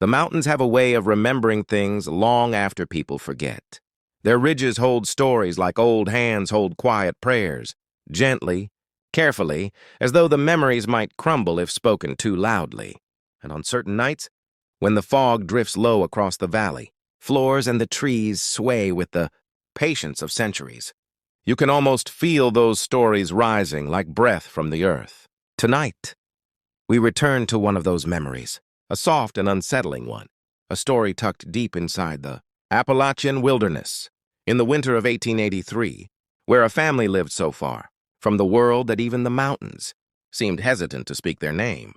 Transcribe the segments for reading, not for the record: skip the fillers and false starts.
The mountains have a way of remembering things long after people forget. Their ridges hold stories like old hands hold quiet prayers, gently, carefully, as though the memories might crumble if spoken too loudly. And on certain nights, when the fog drifts low across the valley, floors and the trees sway with the patience of centuries. You can almost feel those stories rising like breath from the earth. Tonight, we return to one of those memories, a soft and unsettling one, a story tucked deep inside the Appalachian wilderness, in the winter of 1883, where a family lived so far from the world that even the mountains seemed hesitant to speak their name.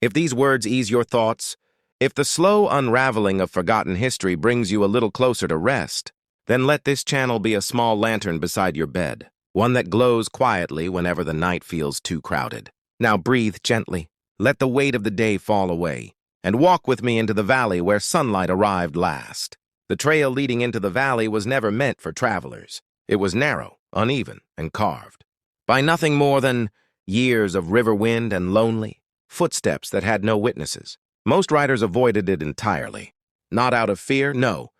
If these words ease your thoughts, if the slow unraveling of forgotten history brings you a little closer to rest, then let this channel be a small lantern beside your bed, one that glows quietly whenever the night feels too crowded. Now breathe gently, let the weight of the day fall away, and walk with me into the valley where sunlight arrived last. The trail leading into the valley was never meant for travelers. It was narrow, uneven, and carved by nothing more than years of river wind and lonely footsteps that had no witnesses. Most riders avoided it entirely. Not out of fear, no.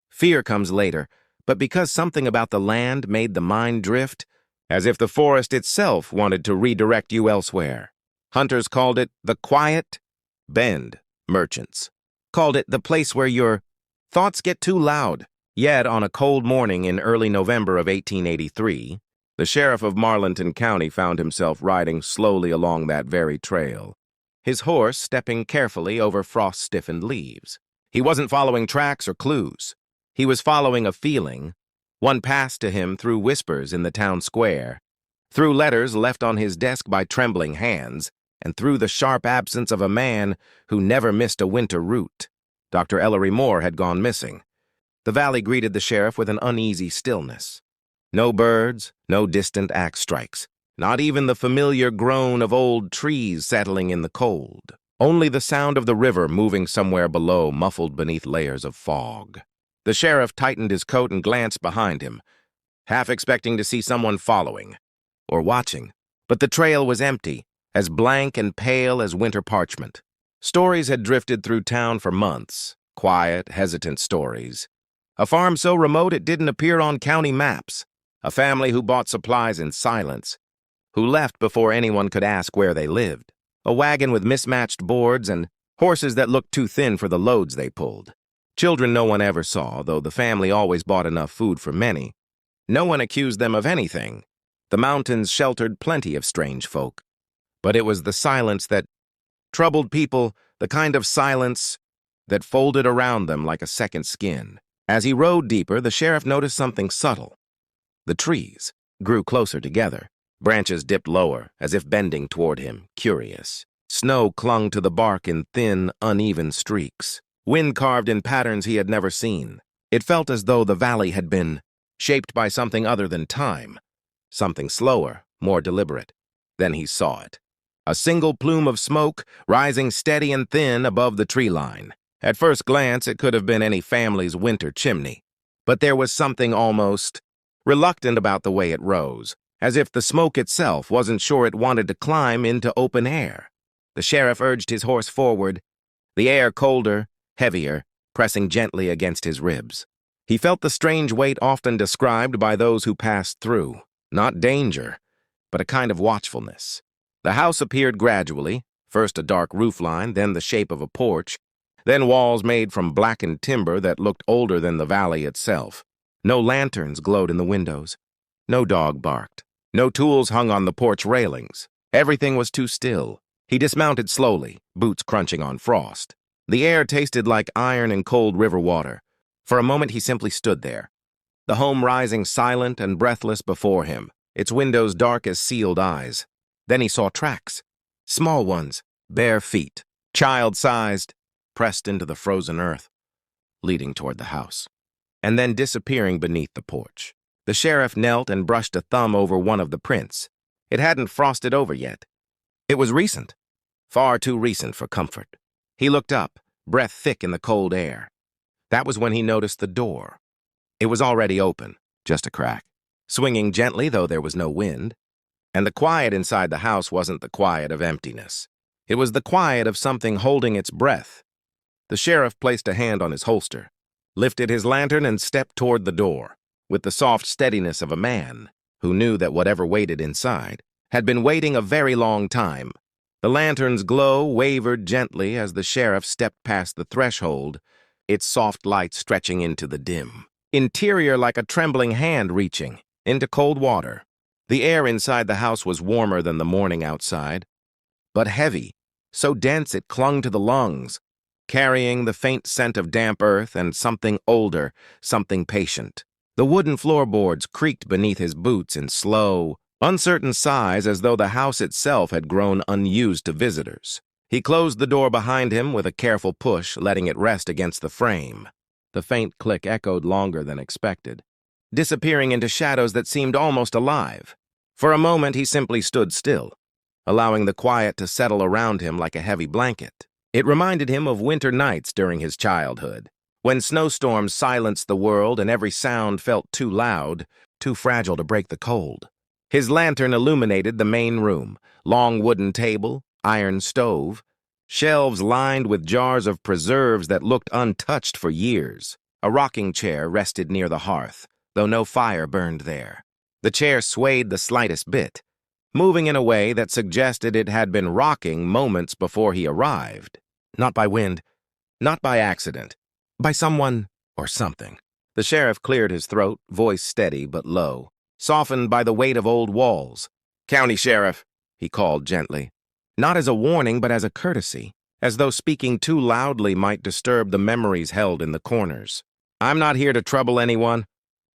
Fear comes later, but because something about the land made the mind drift, as if the forest itself wanted to redirect you elsewhere. Hunters called it the quiet bend. Merchants called it the place where your thoughts get too loud. Yet on a cold morning in early November of 1883, the sheriff of Marlinton County found himself riding slowly along that very trail, his horse stepping carefully over frost-stiffened leaves. He wasn't following tracks or clues. He was following a feeling, one passed to him through whispers in the town square, through letters left on his desk by trembling hands, and through the sharp absence of a man who never missed a winter route. Dr. Ellery Moore had gone missing. The valley greeted the sheriff with an uneasy stillness. No birds, no distant axe strikes, not even the familiar groan of old trees settling in the cold. Only the sound of the river moving somewhere below, muffled beneath layers of fog. The sheriff tightened his coat and glanced behind him, half expecting to see someone following or watching. But the trail was empty, as blank and pale as winter parchment. Stories had drifted through town for months, quiet, hesitant stories. A farm so remote it didn't appear on county maps. A family who bought supplies in silence, who left before anyone could ask where they lived. A wagon with mismatched boards and horses that looked too thin for the loads they pulled. Children no one ever saw, though the family always bought enough food for many. No one accused them of anything. The mountains sheltered plenty of strange folk. But it was the silence that troubled people, the kind of silence that folded around them like a second skin. As he rode deeper, the sheriff noticed something subtle. The trees grew closer together. Branches dipped lower, as if bending toward him, curious. Snow clung to the bark in thin, uneven streaks. Wind carved in patterns he had never seen. It felt as though the valley had been shaped by something other than time, something slower, more deliberate. Then he saw it. A single plume of smoke, rising steady and thin above the tree line. At first glance, it could have been any family's winter chimney. But there was something almost reluctant about the way it rose, as if the smoke itself wasn't sure it wanted to climb into open air. The sheriff urged his horse forward, the air colder, heavier, pressing gently against his ribs. He felt the strange weight often described by those who passed through. Not danger, but a kind of watchfulness. The house appeared gradually, first a dark roofline, then the shape of a porch, then walls made from blackened timber that looked older than the valley itself. No lanterns glowed in the windows. No dog barked. No tools hung on the porch railings. Everything was too still. He dismounted slowly, boots crunching on frost. The air tasted like iron and cold river water. For a moment he simply stood there, the home rising silent and breathless before him, its windows dark as sealed eyes. Then he saw tracks, small ones, bare feet, child-sized, pressed into the frozen earth, leading toward the house, and then disappearing beneath the porch. The sheriff knelt and brushed a thumb over one of the prints. It hadn't frosted over yet. It was recent, far too recent for comfort. He looked up, breath thick in the cold air. That was when he noticed the door. It was already open, just a crack, swinging gently though there was no wind. And the quiet inside the house wasn't the quiet of emptiness. It was the quiet of something holding its breath. The sheriff placed a hand on his holster, lifted his lantern, and stepped toward the door, with the soft steadiness of a man who knew that whatever waited inside had been waiting a very long time. The lantern's glow wavered gently as the sheriff stepped past the threshold, its soft light stretching into the dim interior like a trembling hand reaching into cold water. The air inside the house was warmer than the morning outside, but heavy, so dense it clung to the lungs, carrying the faint scent of damp earth and something older, something patient. The wooden floorboards creaked beneath his boots in slow, uncertain sighs as though the house itself had grown unused to visitors. He closed the door behind him with a careful push, letting it rest against the frame. The faint click echoed longer than expected, disappearing into shadows that seemed almost alive. For a moment, he simply stood still, allowing the quiet to settle around him like a heavy blanket. It reminded him of winter nights during his childhood, when snowstorms silenced the world and every sound felt too loud, too fragile to break the cold. His lantern illuminated the main room, long wooden table, iron stove, shelves lined with jars of preserves that looked untouched for years. A rocking chair rested near the hearth, though no fire burned there. The chair swayed the slightest bit, moving in a way that suggested it had been rocking moments before he arrived. Not by wind, not by accident, by someone or something. The sheriff cleared his throat, voice steady but low, softened by the weight of old walls. "County Sheriff," he called gently, not as a warning but as a courtesy, as though speaking too loudly might disturb the memories held in the corners. "I'm not here to trouble anyone,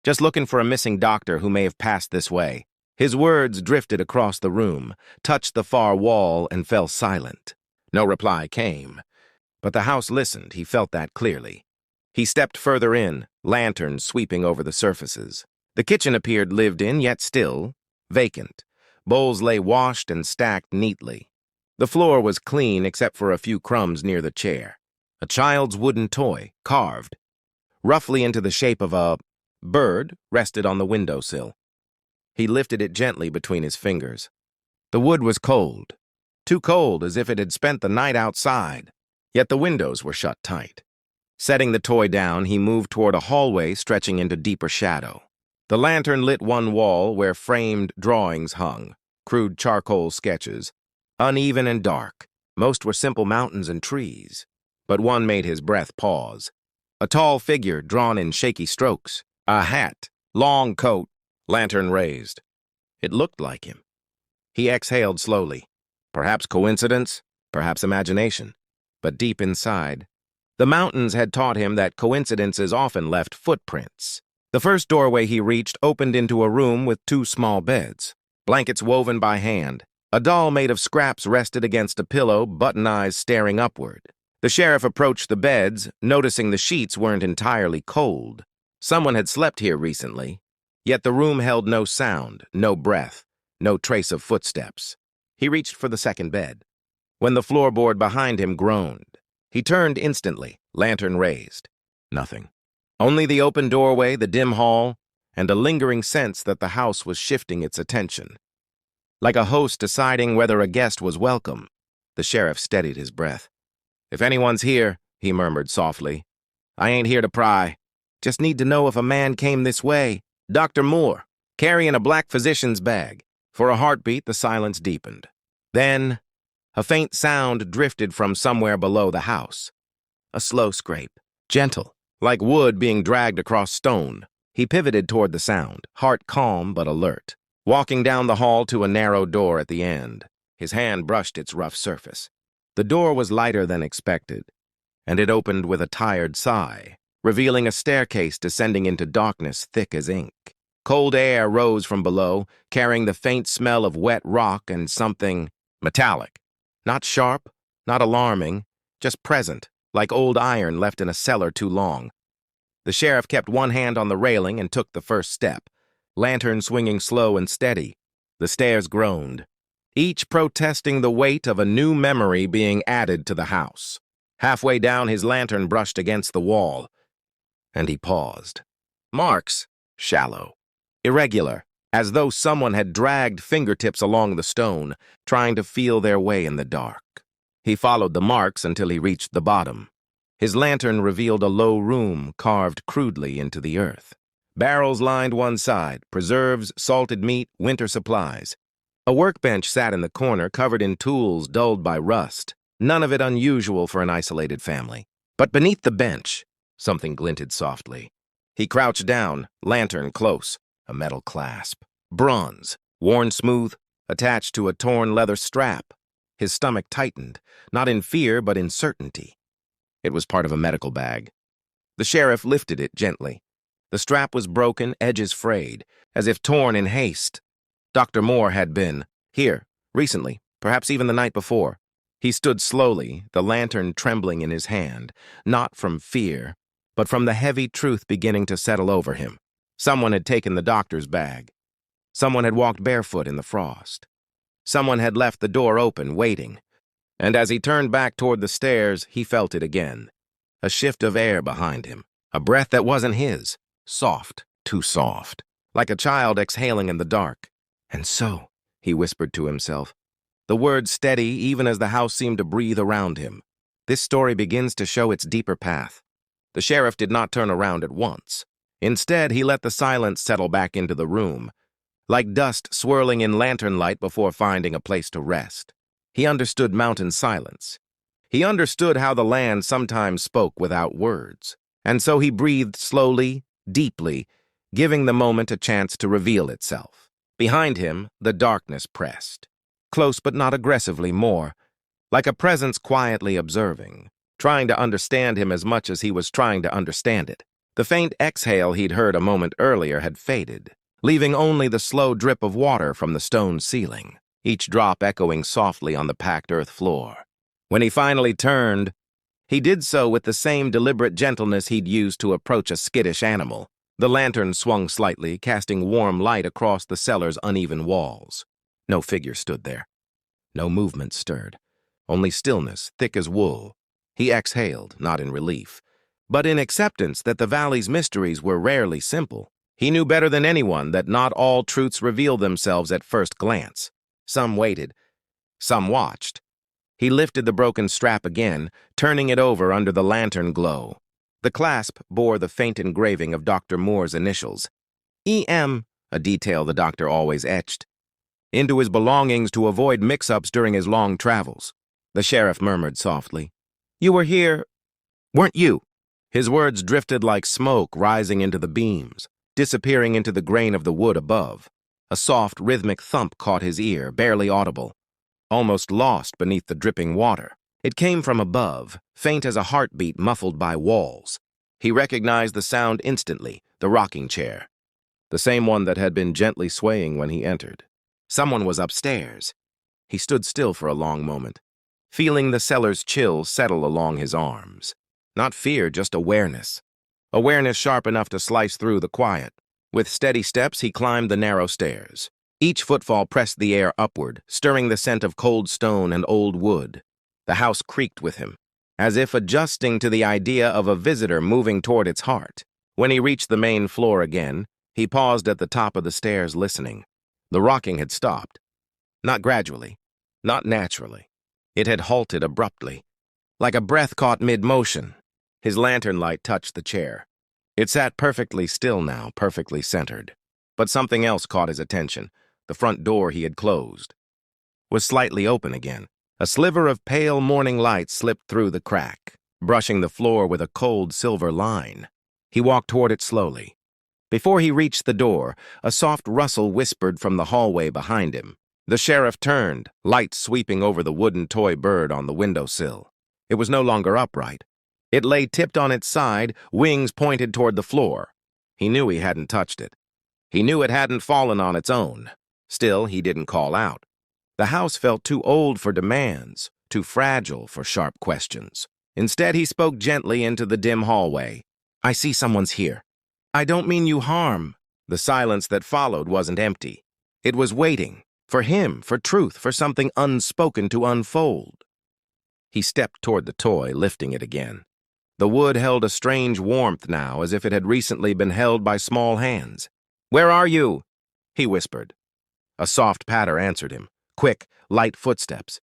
just looking for a missing doctor who may have passed this way." His words drifted across the room, touched the far wall, and fell silent. No reply came, but the house listened. He felt that clearly. He stepped further in, lanterns sweeping over the surfaces. The kitchen appeared lived in, yet still, vacant. Bowls lay washed and stacked neatly. The floor was clean except for a few crumbs near the chair. A child's wooden toy, carved roughly into the shape of a bird, rested on the windowsill. He lifted it gently between his fingers. The wood was cold, too cold as if it had spent the night outside, yet the windows were shut tight. Setting the toy down, he moved toward a hallway stretching into deeper shadow. The lantern lit one wall where framed drawings hung, crude charcoal sketches, uneven and dark. Most were simple mountains and trees, but one made his breath pause. A tall figure drawn in shaky strokes, a hat, long coat, lantern raised. It looked like him. He exhaled slowly. Perhaps coincidence, perhaps imagination. But deep inside, the mountains had taught him that coincidences often left footprints. The first doorway he reached opened into a room with two small beds, blankets woven by hand. A doll made of scraps rested against a pillow, button eyes staring upward. The sheriff approached the beds, noticing the sheets weren't entirely cold. Someone had slept here recently, yet the room held no sound, no breath, no trace of footsteps. He reached for the second bed, when the floorboard behind him groaned. He turned instantly, lantern raised. Nothing. Only the open doorway, the dim hall, and a lingering sense that the house was shifting its attention. Like a host deciding whether a guest was welcome, the sheriff steadied his breath. "If anyone's here," he murmured softly, "I ain't here to pry. Just need to know if a man came this way." "Dr. Moore, carrying a black physician's bag." For a heartbeat, the silence deepened. Then, a faint sound drifted from somewhere below the house. A slow scrape, gentle, like wood being dragged across stone. He pivoted toward the sound, heart calm but alert, walking down the hall to a narrow door at the end. His hand brushed its rough surface. The door was lighter than expected, and it opened with a tired sigh, revealing a staircase descending into darkness thick as ink. Cold air rose from below, carrying the faint smell of wet rock and something metallic. Not sharp, not alarming, just present, like old iron left in a cellar too long. The sheriff kept one hand on the railing and took the first step, lantern swinging slow and steady. The stairs groaned, each protesting the weight of a new memory being added to the house. Halfway down, his lantern brushed against the wall, and he paused. Marks, shallow, irregular, as though someone had dragged fingertips along the stone, trying to feel their way in the dark. He followed the marks until he reached the bottom. His lantern revealed a low room carved crudely into the earth. Barrels lined one side, preserves, salted meat, winter supplies. A workbench sat in the corner, covered in tools dulled by rust, none of it unusual for an isolated family. But beneath the bench, something glinted softly. He crouched down, lantern close, a metal clasp. Bronze, worn smooth, attached to a torn leather strap. His stomach tightened, not in fear but in certainty. It was part of a medical bag. The sheriff lifted it gently. The strap was broken, edges frayed, as if torn in haste. Dr. Moore had been here, recently, perhaps even the night before. He stood slowly, the lantern trembling in his hand, not from fear, but from the heavy truth beginning to settle over him. Someone had taken the doctor's bag. Someone had walked barefoot in the frost. Someone had left the door open, waiting. And as he turned back toward the stairs, he felt it again. A shift of air behind him, a breath that wasn't his, soft, too soft, like a child exhaling in the dark. And so, he whispered to himself, the words steady even as the house seemed to breathe around him. This story begins to show its deeper path. The sheriff did not turn around at once. Instead, he let the silence settle back into the room, like dust swirling in lantern light before finding a place to rest. He understood mountain silence. He understood how the land sometimes spoke without words. And so he breathed slowly, deeply, giving the moment a chance to reveal itself. Behind him, the darkness pressed. Close but not aggressively more, like a presence quietly observing, trying to understand him as much as he was trying to understand it. The faint exhale he'd heard a moment earlier had faded, leaving only the slow drip of water from the stone ceiling, each drop echoing softly on the packed earth floor. When he finally turned, he did so with the same deliberate gentleness he'd used to approach a skittish animal. The lantern swung slightly, casting warm light across the cellar's uneven walls. No figure stood there. No movement stirred. Only stillness, thick as wool. He exhaled, not in relief, but in acceptance that the valley's mysteries were rarely simple. He knew better than anyone that not all truths reveal themselves at first glance. Some waited. Some watched. He lifted the broken strap again, turning it over under the lantern glow. The clasp bore the faint engraving of Dr. Moore's initials. E.M., a detail the doctor always etched into his belongings to avoid mix-ups during his long travels. The sheriff murmured softly, "You were here, weren't you?" His words drifted like smoke rising into the beams, disappearing into the grain of the wood above. A soft, rhythmic thump caught his ear, barely audible, almost lost beneath the dripping water. It came from above, faint as a heartbeat muffled by walls. He recognized the sound instantly, the rocking chair, the same one that had been gently swaying when he entered. Someone was upstairs. He stood still for a long moment, feeling the cellar's chill settle along his arms. Not fear, just awareness. Awareness sharp enough to slice through the quiet. With steady steps, he climbed the narrow stairs. Each footfall pressed the air upward, stirring the scent of cold stone and old wood. The house creaked with him, as if adjusting to the idea of a visitor moving toward its heart. When he reached the main floor again, he paused at the top of the stairs listening. The rocking had stopped. Not gradually, not naturally. It had halted abruptly, like a breath caught mid-motion. His lantern light touched the chair. It sat perfectly still now, perfectly centered. But something else caught his attention. The front door he had closed was slightly open again. A sliver of pale morning light slipped through the crack, brushing the floor with a cold silver line. He walked toward it slowly. Before he reached the door, a soft rustle whispered from the hallway behind him. The sheriff turned, light sweeping over the wooden toy bird on the windowsill. It was no longer upright. It lay tipped on its side, wings pointed toward the floor. He knew he hadn't touched it. He knew it hadn't fallen on its own. Still, he didn't call out. The house felt too old for demands, too fragile for sharp questions. Instead, he spoke gently into the dim hallway. "I see someone's here. I don't mean you harm." The silence that followed wasn't empty. It was waiting, for him, for truth, for something unspoken to unfold. He stepped toward the toy, lifting it again. The wood held a strange warmth now, as if it had recently been held by small hands. "Where are you?" he whispered. A soft patter answered him, quick, light footsteps,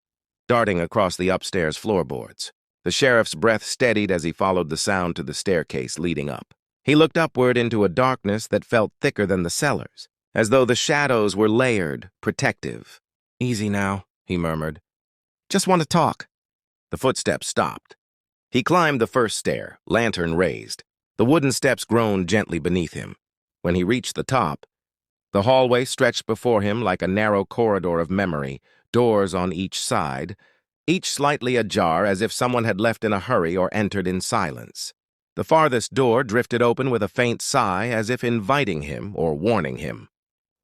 darting across the upstairs floorboards. The sheriff's breath steadied as he followed the sound to the staircase leading up. He looked upward into a darkness that felt thicker than the cellars, as though the shadows were layered, protective. "Easy now," he murmured. "Just want to talk." The footsteps stopped. He climbed the first stair, lantern raised. The wooden steps groaned gently beneath him. When he reached the top, the hallway stretched before him like a narrow corridor of memory, doors on each side, each slightly ajar as if someone had left in a hurry or entered in silence. The farthest door drifted open with a faint sigh as if inviting him or warning him.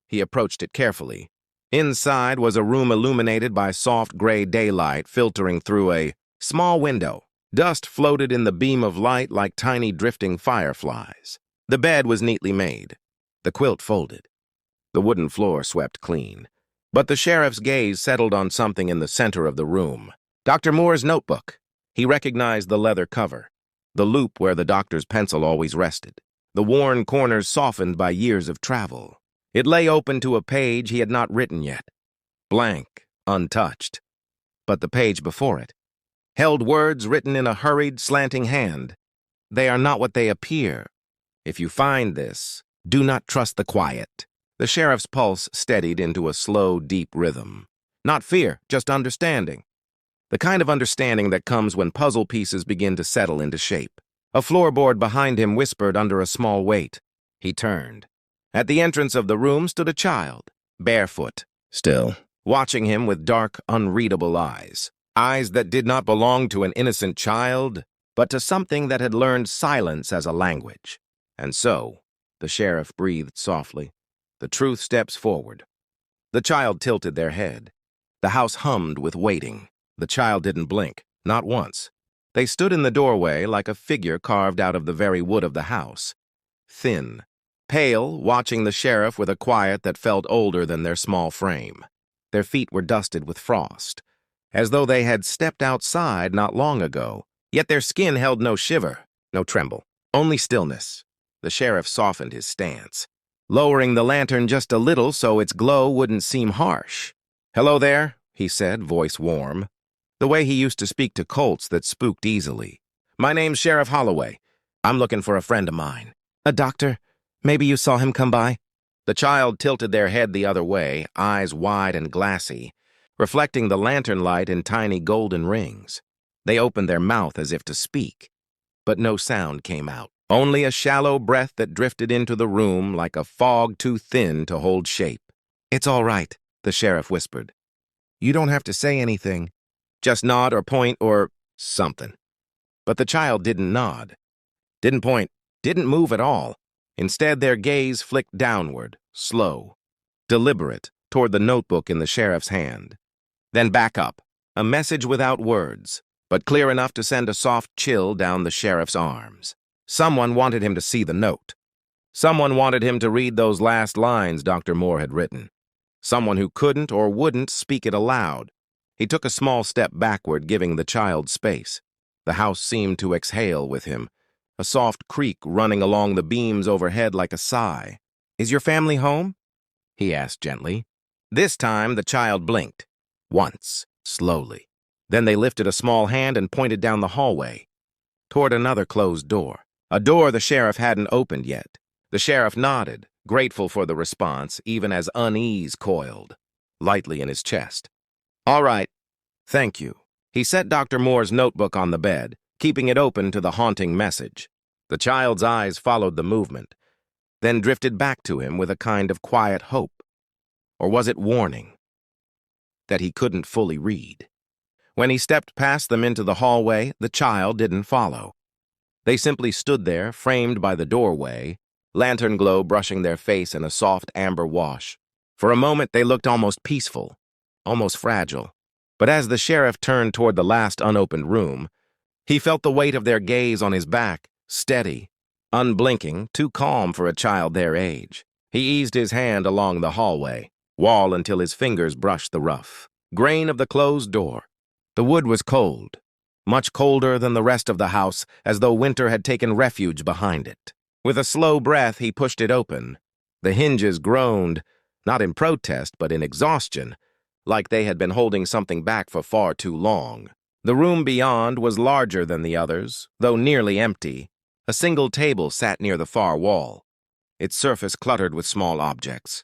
He approached it carefully. Inside was a room illuminated by soft gray daylight filtering through a small window. Dust floated in the beam of light like tiny drifting fireflies. The bed was neatly made, the quilt folded. The wooden floor swept clean. But the sheriff's gaze settled on something in the center of the room. Dr. Moore's notebook. He recognized the leather cover, the loop where the doctor's pencil always rested, the worn corners softened by years of travel. It lay open to a page he had not written yet, blank, untouched. But the page before it held words written in a hurried, slanting hand. "They are not what they appear. If you find this, do not trust the quiet." The sheriff's pulse steadied into a slow, deep rhythm. Not fear, just understanding. The kind of understanding that comes when puzzle pieces begin to settle into shape. A floorboard behind him whispered under a small weight. He turned. At the entrance of the room stood a child, barefoot, still, watching him with dark, unreadable eyes. Eyes that did not belong to an innocent child, but to something that had learned silence as a language. And so, the sheriff breathed softly. The truth steps forward. The child tilted their head. The house hummed with waiting. The child didn't blink, not once. They stood in the doorway like a figure carved out of the very wood of the house. Thin, pale, watching the sheriff with a quiet that felt older than their small frame. Their feet were dusted with frost, as though they had stepped outside not long ago, yet their skin held no shiver, no tremble, only stillness. The sheriff softened his stance, lowering the lantern just a little so its glow wouldn't seem harsh. "Hello there," he said, voice warm, the way he used to speak to colts that spooked easily. "My name's Sheriff Holloway. I'm looking for a friend of mine." "A doctor? Maybe you saw him come by?" The child tilted their head the other way, eyes wide and glassy, reflecting the lantern light in tiny golden rings. They opened their mouth as if to speak, but no sound came out. Only a shallow breath that drifted into the room like a fog too thin to hold shape. "It's all right," the sheriff whispered. "You don't have to say anything. Just nod or point or something." But the child didn't nod, didn't point, didn't move at all. Instead, their gaze flicked downward, slow, deliberate, toward the notebook in the sheriff's hand. Then back up, a message without words, but clear enough to send a soft chill down the sheriff's arms. Someone wanted him to see the note. Someone wanted him to read those last lines Dr. Moore had written. Someone who couldn't or wouldn't speak it aloud. He took a small step backward, giving the child space. The house seemed to exhale with him, a soft creak running along the beams overhead like a sigh. "Is your family home?" he asked gently. This time the child blinked. Once, slowly. Then they lifted a small hand and pointed down the hallway, toward another closed door. A door the sheriff hadn't opened yet. The sheriff nodded, grateful for the response, even as unease coiled lightly in his chest. "All right, thank you." He set Dr. Moore's notebook on the bed, keeping it open to the haunting message. The child's eyes followed the movement, then drifted back to him with a kind of quiet hope. Or was it warning? That he couldn't fully read. When he stepped past them into the hallway, the child didn't follow. They simply stood there, framed by the doorway, lantern glow brushing their face in a soft amber wash. For a moment they looked almost peaceful, almost fragile. But as the sheriff turned toward the last unopened room, he felt the weight of their gaze on his back, steady, unblinking, too calm for a child their age. He eased his hand along the hallway wall until his fingers brushed the rough grain of the closed door. The wood was cold, much colder than the rest of the house, as though winter had taken refuge behind it. With a slow breath, he pushed it open. The hinges groaned, not in protest, but in exhaustion, like they had been holding something back for far too long. The room beyond was larger than the others, though nearly empty. A single table sat near the far wall, its surface cluttered with small objects.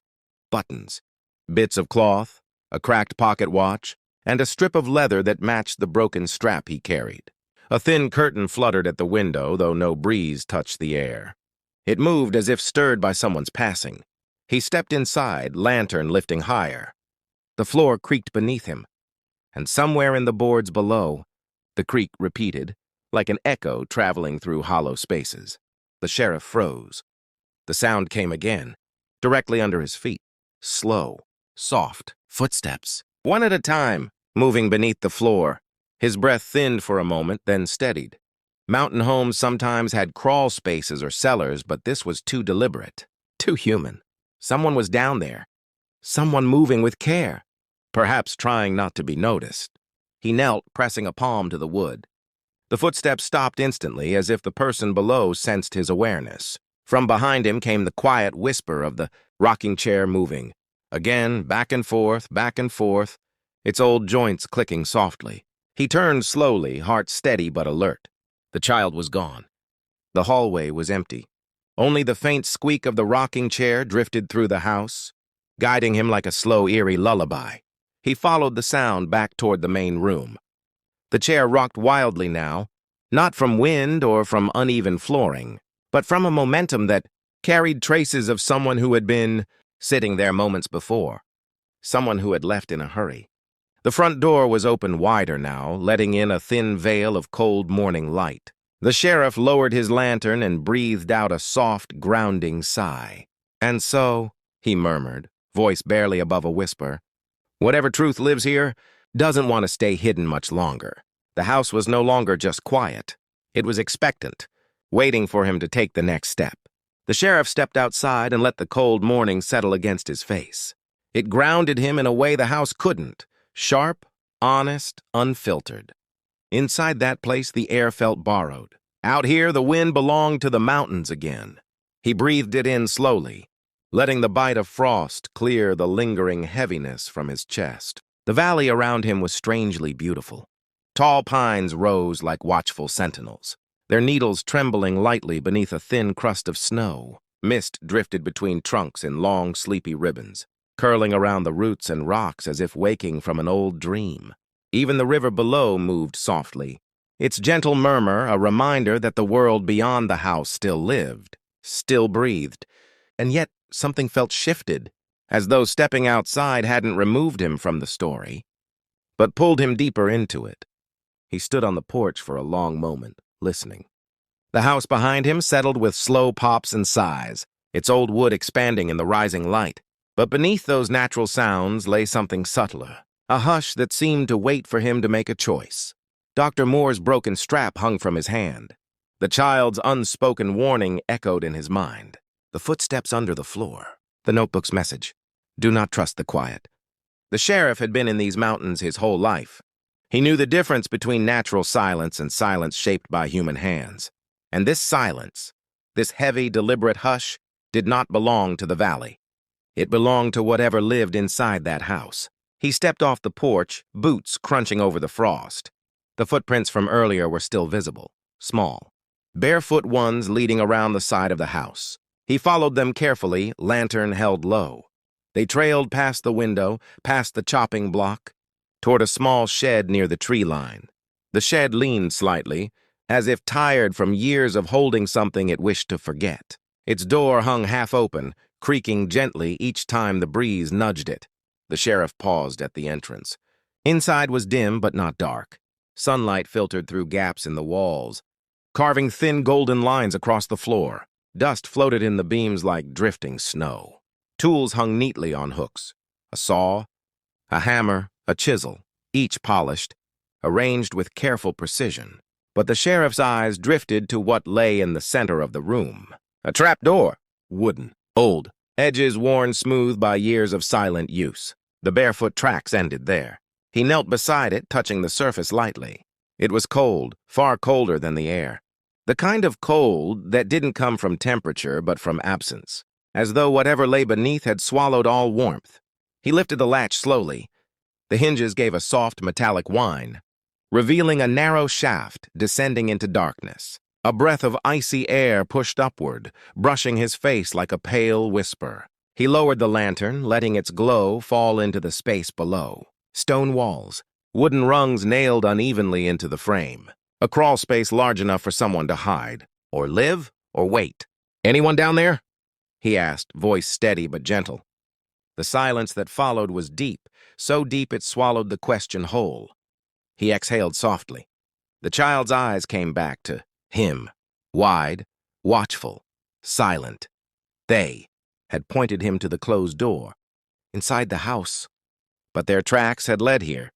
Buttons, bits of cloth, a cracked pocket watch, and a strip of leather that matched the broken strap he carried. A thin curtain fluttered at the window, though no breeze touched the air. It moved as if stirred by someone's passing. He stepped inside, lantern lifting higher. The floor creaked beneath him, and somewhere in the boards below, the creak repeated, like an echo traveling through hollow spaces. The sheriff froze. The sound came again, directly under his feet. Slow, soft footsteps, one at a time, moving beneath the floor. His breath thinned for a moment, then steadied. Mountain homes sometimes had crawl spaces or cellars, but this was too deliberate, too human. Someone was down there. Someone moving with care, perhaps trying not to be noticed. He knelt, pressing a palm to the wood. The footsteps stopped instantly, as if the person below sensed his awareness. From behind him came the quiet whisper of the rocking chair moving. Again, back and forth, its old joints clicking softly. He turned slowly, heart steady but alert. The child was gone. The hallway was empty. Only the faint squeak of the rocking chair drifted through the house, guiding him like a slow, eerie lullaby. He followed the sound back toward the main room. The chair rocked wildly now, not from wind or from uneven flooring, but from a momentum that carried traces of someone who had been sitting there moments before, someone who had left in a hurry. The front door was open wider now, letting in a thin veil of cold morning light. The sheriff lowered his lantern and breathed out a soft, grounding sigh. "And so," he murmured, voice barely above a whisper, "whatever truth lives here doesn't want to stay hidden much longer." The house was no longer just quiet. It was expectant, waiting for him to take the next step. The sheriff stepped outside and let the cold morning settle against his face. It grounded him in a way the house couldn't, sharp, honest, unfiltered. Inside that place, the air felt borrowed. Out here, the wind belonged to the mountains again. He breathed it in slowly, letting the bite of frost clear the lingering heaviness from his chest. The valley around him was strangely beautiful. Tall pines rose like watchful sentinels, their needles trembling lightly beneath a thin crust of snow. Mist drifted between trunks in long, sleepy ribbons, curling around the roots and rocks as if waking from an old dream. Even the river below moved softly, its gentle murmur a reminder that the world beyond the house still lived, still breathed. And yet something felt shifted, as though stepping outside hadn't removed him from the story, but pulled him deeper into it. He stood on the porch for a long moment, listening. The house behind him settled with slow pops and sighs, its old wood expanding in the rising light. But beneath those natural sounds lay something subtler, a hush that seemed to wait for him to make a choice. Dr. Moore's broken strap hung from his hand. The child's unspoken warning echoed in his mind. The footsteps under the floor. The notebook's message. Do not trust the quiet. The sheriff had been in these mountains his whole life. He knew the difference between natural silence and silence shaped by human hands. And this silence, this heavy, deliberate hush, did not belong to the valley. It belonged to whatever lived inside that house. He stepped off the porch, boots crunching over the frost. The footprints from earlier were still visible, small, barefoot ones leading around the side of the house. He followed them carefully, lantern held low. They trailed past the window, past the chopping block, toward a small shed near the tree line. The shed leaned slightly, as if tired from years of holding something it wished to forget. Its door hung half open, creaking gently each time the breeze nudged it. The sheriff paused at the entrance. Inside was dim but not dark. Sunlight filtered through gaps in the walls, carving thin golden lines across the floor. Dust floated in the beams like drifting snow. Tools hung neatly on hooks. A saw, a hammer, a chisel, each polished, arranged with careful precision. But the sheriff's eyes drifted to what lay in the center of the room. A trapdoor, wooden, old, edges worn smooth by years of silent use. The barefoot tracks ended there. He knelt beside it, touching the surface lightly. It was cold, far colder than the air. The kind of cold that didn't come from temperature but from absence, as though whatever lay beneath had swallowed all warmth. He lifted the latch slowly. The hinges gave a soft, metallic whine. revealing a narrow shaft descending into darkness. A breath of icy air pushed upward, brushing his face like a pale whisper. He lowered the lantern, letting its glow fall into the space below. Stone walls, wooden rungs nailed unevenly into the frame. A crawl space large enough for someone to hide, or live, or wait. "Anyone down there?" he asked, voice steady but gentle. The silence that followed was deep, so deep it swallowed the question whole. He exhaled softly. The child's eyes came back to him, wide, watchful, silent. They had pointed him to the closed door, inside the house. But their tracks had led here.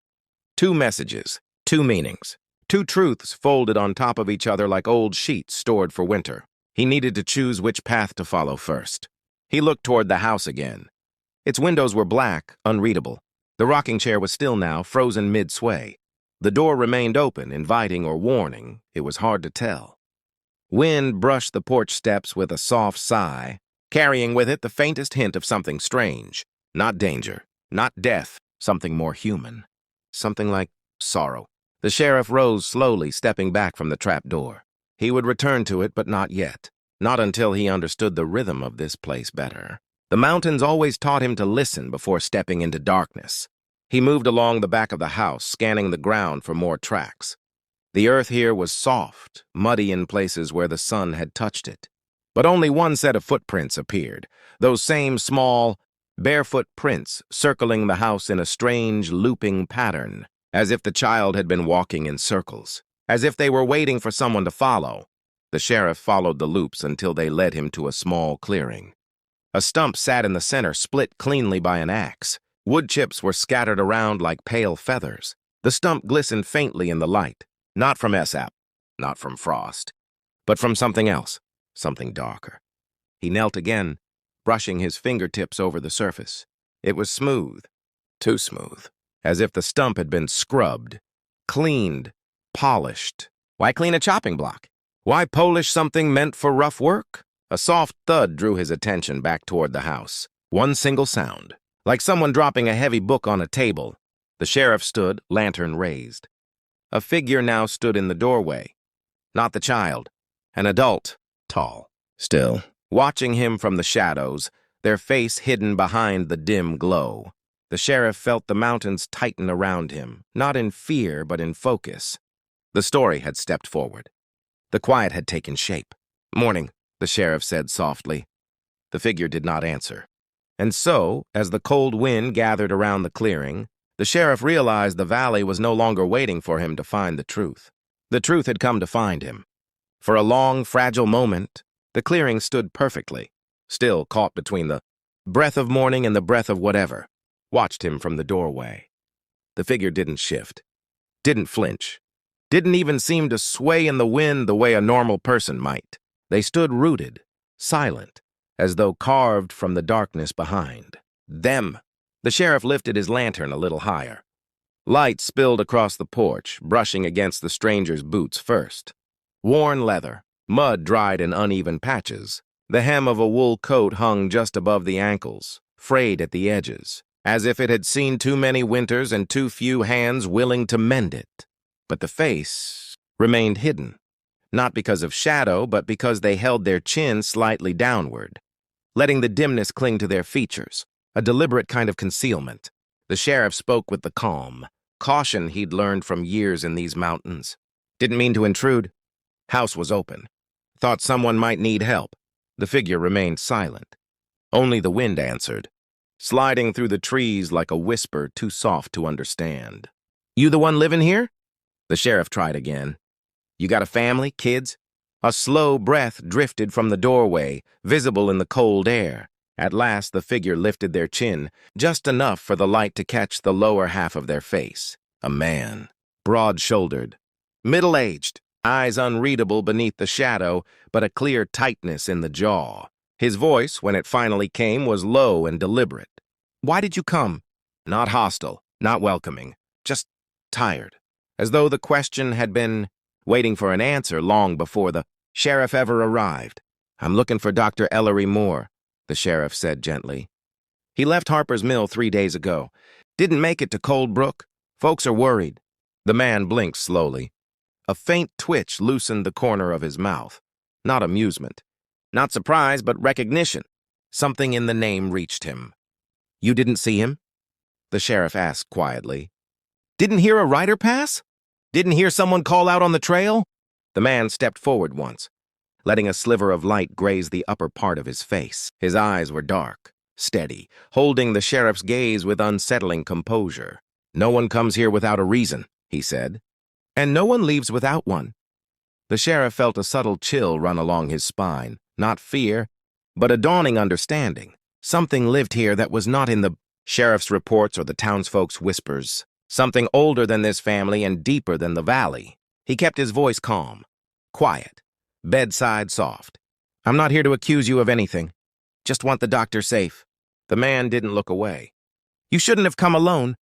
Two messages, two meanings, two truths folded on top of each other like old sheets stored for winter. He needed to choose which path to follow first. He looked toward the house again. Its windows were black, unreadable. The rocking chair was still now, frozen mid-sway. The door remained open, inviting or warning. It was hard to tell. Wind brushed the porch steps with a soft sigh, carrying with it the faintest hint of something strange. Not danger, not death, something more human. Something like sorrow. The sheriff rose slowly, stepping back from the trapdoor. He would return to it, but not yet. Not until he understood the rhythm of this place better. The mountains always taught him to listen before stepping into darkness. He moved along the back of the house, scanning the ground for more tracks. The earth here was soft, muddy in places where the sun had touched it. But only one set of footprints appeared, those same small, barefoot prints circling the house in a strange, looping pattern, as if the child had been walking in circles, as if they were waiting for someone to follow. The sheriff followed the loops until they led him to a small clearing. A stump sat in the center, split cleanly by an axe. Wood chips were scattered around like pale feathers. The stump glistened faintly in the light, not from sap, not from frost, but from something else, something darker. He knelt again, brushing his fingertips over the surface. It was smooth, too smooth, as if the stump had been scrubbed, cleaned, polished. Why clean a chopping block? Why polish something meant for rough work? A soft thud drew his attention back toward the house. One single sound, like someone dropping a heavy book on a table. The sheriff stood, lantern raised. A figure now stood in the doorway. Not the child, an adult, tall, still, watching him from the shadows, their face hidden behind the dim glow. The sheriff felt the mountains tighten around him, not in fear, but in focus. The story had stepped forward. The quiet had taken shape. "Morning," the sheriff said softly. The figure did not answer. And so, as the cold wind gathered around the clearing, the sheriff realized the valley was no longer waiting for him to find the truth. The truth had come to find him. For a long, fragile moment, the clearing stood perfectly, still caught between the breath of morning and the breath of whatever, watched him from the doorway. The figure didn't shift, didn't flinch, didn't even seem to sway in the wind the way a normal person might. They stood rooted, silent, as though carved from the darkness behind. Them. The sheriff lifted his lantern a little higher. Light spilled across the porch, brushing against the stranger's boots first. Worn leather, mud dried in uneven patches. The hem of a wool coat hung just above the ankles, frayed at the edges, as if it had seen too many winters and too few hands willing to mend it. But the face remained hidden, not because of shadow, but because they held their chin slightly downward, letting the dimness cling to their features, a deliberate kind of concealment. The sheriff spoke with the calm, caution he'd learned from years in these mountains. Didn't mean to intrude. House was open. Thought someone might need help. The figure remained silent. Only the wind answered, sliding through the trees like a whisper too soft to understand. "You the one living here?" The sheriff tried again. "You got a family, kids?" A slow breath drifted from the doorway, visible in the cold air. At last, the figure lifted their chin, just enough for the light to catch the lower half of their face. A man, broad-shouldered, middle-aged, eyes unreadable beneath the shadow, but a clear tightness in the jaw. His voice, when it finally came, was low and deliberate. "Why did you come?" Not hostile, not welcoming, just tired. As though the question had been waiting for an answer long before the sheriff ever arrived. "I'm looking for Dr. Ellery Moore," the sheriff said gently. "He left Harper's Mill 3 days ago. Didn't make it to Cold Brook. Folks are worried." The man blinked slowly. A faint twitch loosened the corner of his mouth. Not amusement. Not surprise, but recognition. Something in the name reached him. "You didn't see him?" the sheriff asked quietly. "Didn't hear a rider pass? Didn't hear someone call out on the trail?" The man stepped forward once, letting a sliver of light graze the upper part of his face. His eyes were dark, steady, holding the sheriff's gaze with unsettling composure. "No one comes here without a reason," he said, "and no one leaves without one." The sheriff felt a subtle chill run along his spine, not fear, but a dawning understanding. Something lived here that was not in the sheriff's reports or the townsfolk's whispers. Something older than this family and deeper than the valley. He kept his voice calm, quiet, bedside soft. "I'm not here to accuse you of anything. Just want the doctor safe." The man didn't look away. "You shouldn't have come alone."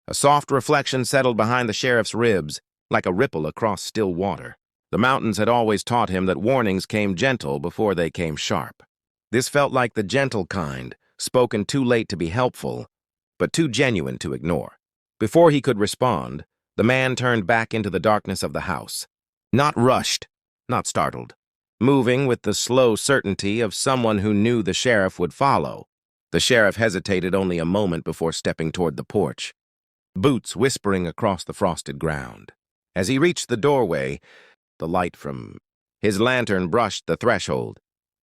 A soft reflection settled behind the sheriff's ribs, like a ripple across still water. The mountains had always taught him that warnings came gentle before they came sharp. This felt like the gentle kind, spoken too late to be helpful, but too genuine to ignore. Before he could respond, the man turned back into the darkness of the house. Not rushed, not startled. Moving with the slow certainty of someone who knew the sheriff would follow. The sheriff hesitated only a moment before stepping toward the porch, boots whispering across the frosted ground. As he reached the doorway, the light from his lantern brushed the threshold,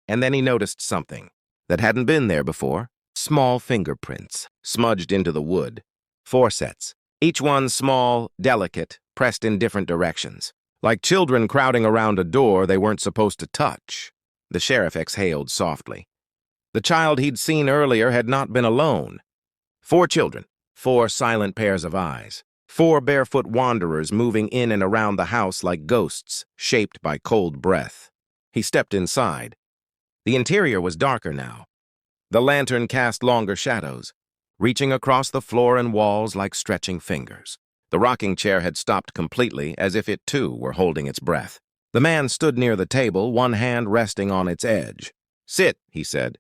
and then he noticed something that hadn't been there before. Small fingerprints, smudged into the wood. 4 sets, each one small, delicate, pressed in different directions. Like children crowding around a door they weren't supposed to touch. The sheriff exhaled softly. The child he'd seen earlier had not been alone. 4 children, 4 silent pairs of eyes. 4 barefoot wanderers moving in and around the house like ghosts, shaped by cold breath. He stepped inside. The interior was darker now. The lantern cast longer shadows, reaching across the floor and walls like stretching fingers. The rocking chair had stopped completely, as if it too were holding its breath. The man stood near the table, one hand resting on its edge. "Sit," he said.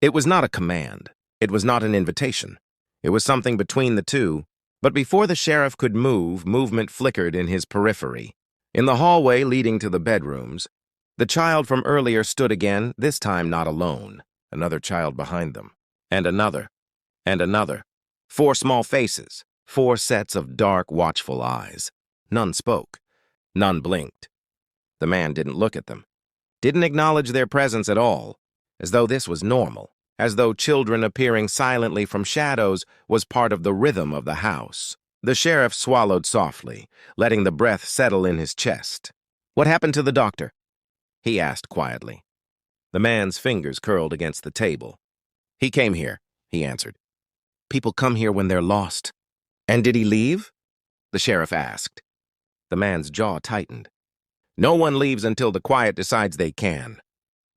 It was not a command. It was not an invitation. It was something between the two. But before the sheriff could move, movement flickered in his periphery. In the hallway leading to the bedrooms, the child from earlier stood again, this time not alone. Another child behind them. And another. And another. 4 small faces. 4 sets of dark, watchful eyes. None spoke. None blinked. The man didn't look at them. Didn't acknowledge their presence at all. As though this was normal. As though children appearing silently from shadows was part of the rhythm of the house. The sheriff swallowed softly, letting the breath settle in his chest. "What happened to the doctor?" he asked quietly. The man's fingers curled against the table. "He came here," he answered. "People come here when they're lost." "And did he leave?" the sheriff asked. The man's jaw tightened. "No one leaves until the quiet decides they can."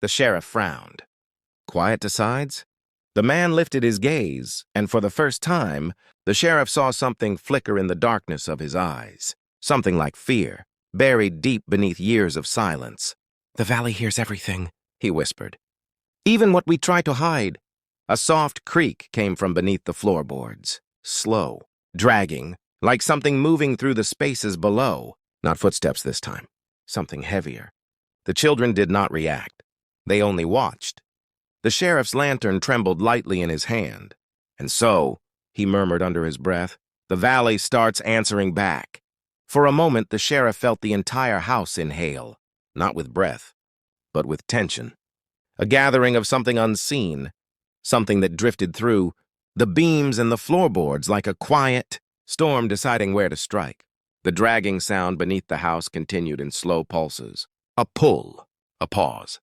The sheriff frowned. "Quiet decides?" The man lifted his gaze, and for the first time, the sheriff saw something flicker in the darkness of his eyes. Something like fear, buried deep beneath years of silence. "The valley hears everything," he whispered. "Even what we try to hide." A soft creak came from beneath the floorboards. Slow, dragging, like something moving through the spaces below. Not footsteps this time. Something heavier. The children did not react. They only watched. The sheriff's lantern trembled lightly in his hand. "And so," he murmured under his breath, "the valley starts answering back." For a moment, the sheriff felt the entire house inhale, not with breath, but with tension. A gathering of something unseen, something that drifted through the beams and the floorboards like a quiet storm deciding where to strike. The dragging sound beneath the house continued in slow pulses. A pull, a pause,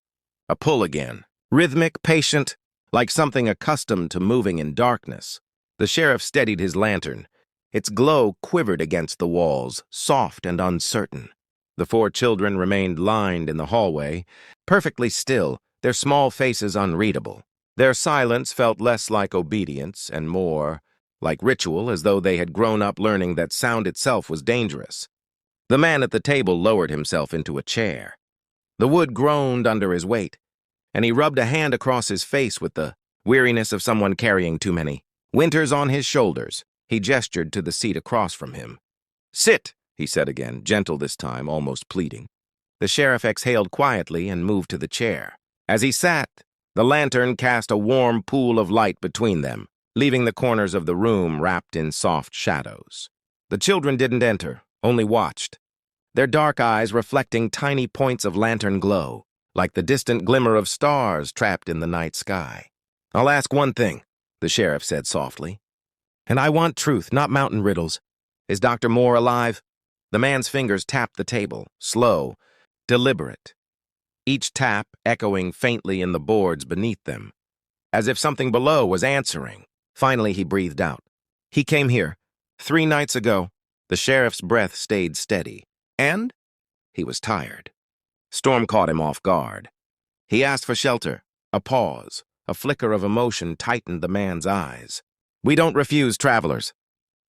a pull again. Rhythmic, patient, like something accustomed to moving in darkness. The sheriff steadied his lantern. Its glow quivered against the walls, soft and uncertain. The 4 children remained lined in the hallway, perfectly still, their small faces unreadable. Their silence felt less like obedience and more like ritual, as though they had grown up learning that sound itself was dangerous. The man at the table lowered himself into a chair. The wood groaned under his weight, and he rubbed a hand across his face with the weariness of someone carrying too many winters on his shoulders. He gestured to the seat across from him. "Sit," he said again, gentle this time, almost pleading. The sheriff exhaled quietly and moved to the chair. As he sat, the lantern cast a warm pool of light between them, leaving the corners of the room wrapped in soft shadows. The children didn't enter, only watched, their dark eyes reflecting tiny points of lantern glow, like the distant glimmer of stars trapped in the night sky. "I'll ask one thing," the sheriff said softly. "And I want truth, not mountain riddles. Is Dr. Moore alive?" The man's fingers tapped the table, slow, deliberate, each tap echoing faintly in the boards beneath them, as if something below was answering. Finally, he breathed out. "He came here 3 nights ago." The sheriff's breath stayed steady. "And?" He was tired. Storm caught him off guard. He asked for shelter. A pause, a flicker of emotion tightened the man's eyes. "We don't refuse travelers."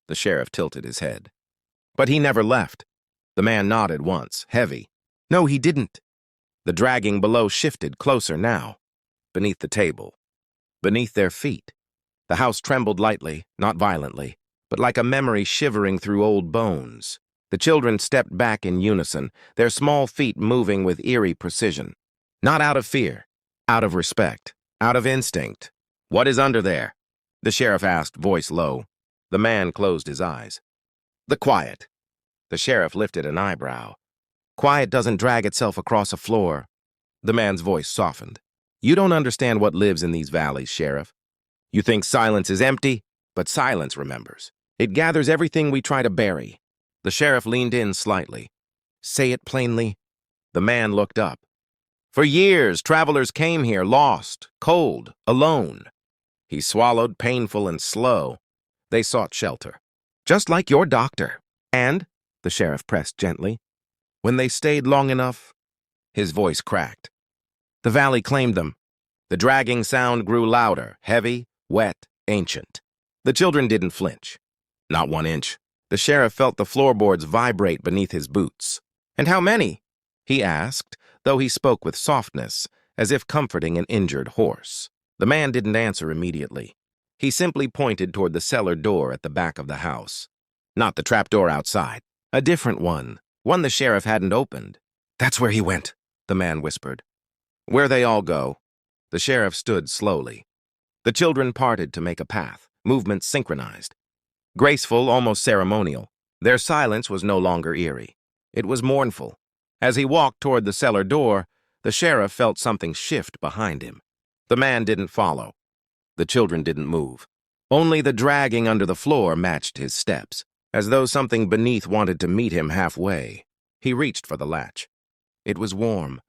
The sheriff tilted his head. "But he never left." The man nodded once, heavy. "No, he didn't." The dragging below shifted closer now, beneath the table, beneath their feet. The house trembled lightly, not violently, but like a memory shivering through old bones. The children stepped back in unison, their small feet moving with eerie precision. Not out of fear, out of respect, out of instinct. "What is under there?" the sheriff asked, voice low. The man closed his eyes. "The quiet." The sheriff lifted an eyebrow. "Quiet doesn't drag itself across a floor." The man's voice softened. "You don't understand what lives in these valleys, Sheriff. You think silence is empty, but silence remembers. It gathers everything we try to bury." The sheriff leaned in slightly. "Say it plainly." The man looked up. "For years, travelers came here lost, cold, alone." He swallowed, painful and slow. "They sought shelter. Just like your doctor." "And?" the sheriff pressed gently. "When they stayed long enough," his voice cracked, "the valley claimed them." The dragging sound grew louder, heavy, wet, ancient. The children didn't flinch. Not 1 inch. The sheriff felt the floorboards vibrate beneath his boots. "And how many?" he asked, though he spoke with softness, as if comforting an injured horse. The man didn't answer immediately. He simply pointed toward the cellar door at the back of the house. Not the trapdoor outside. A different one the sheriff hadn't opened. "That's where he went," the man whispered. "Where they all go." The sheriff stood slowly. The children parted to make a path, movements synchronized. Graceful, almost ceremonial. Their silence was no longer eerie. It was mournful. As he walked toward the cellar door, the sheriff felt something shift behind him. The man didn't follow. The children didn't move. Only the dragging under the floor matched his steps, as though something beneath wanted to meet him halfway. He reached for the latch. It was warm,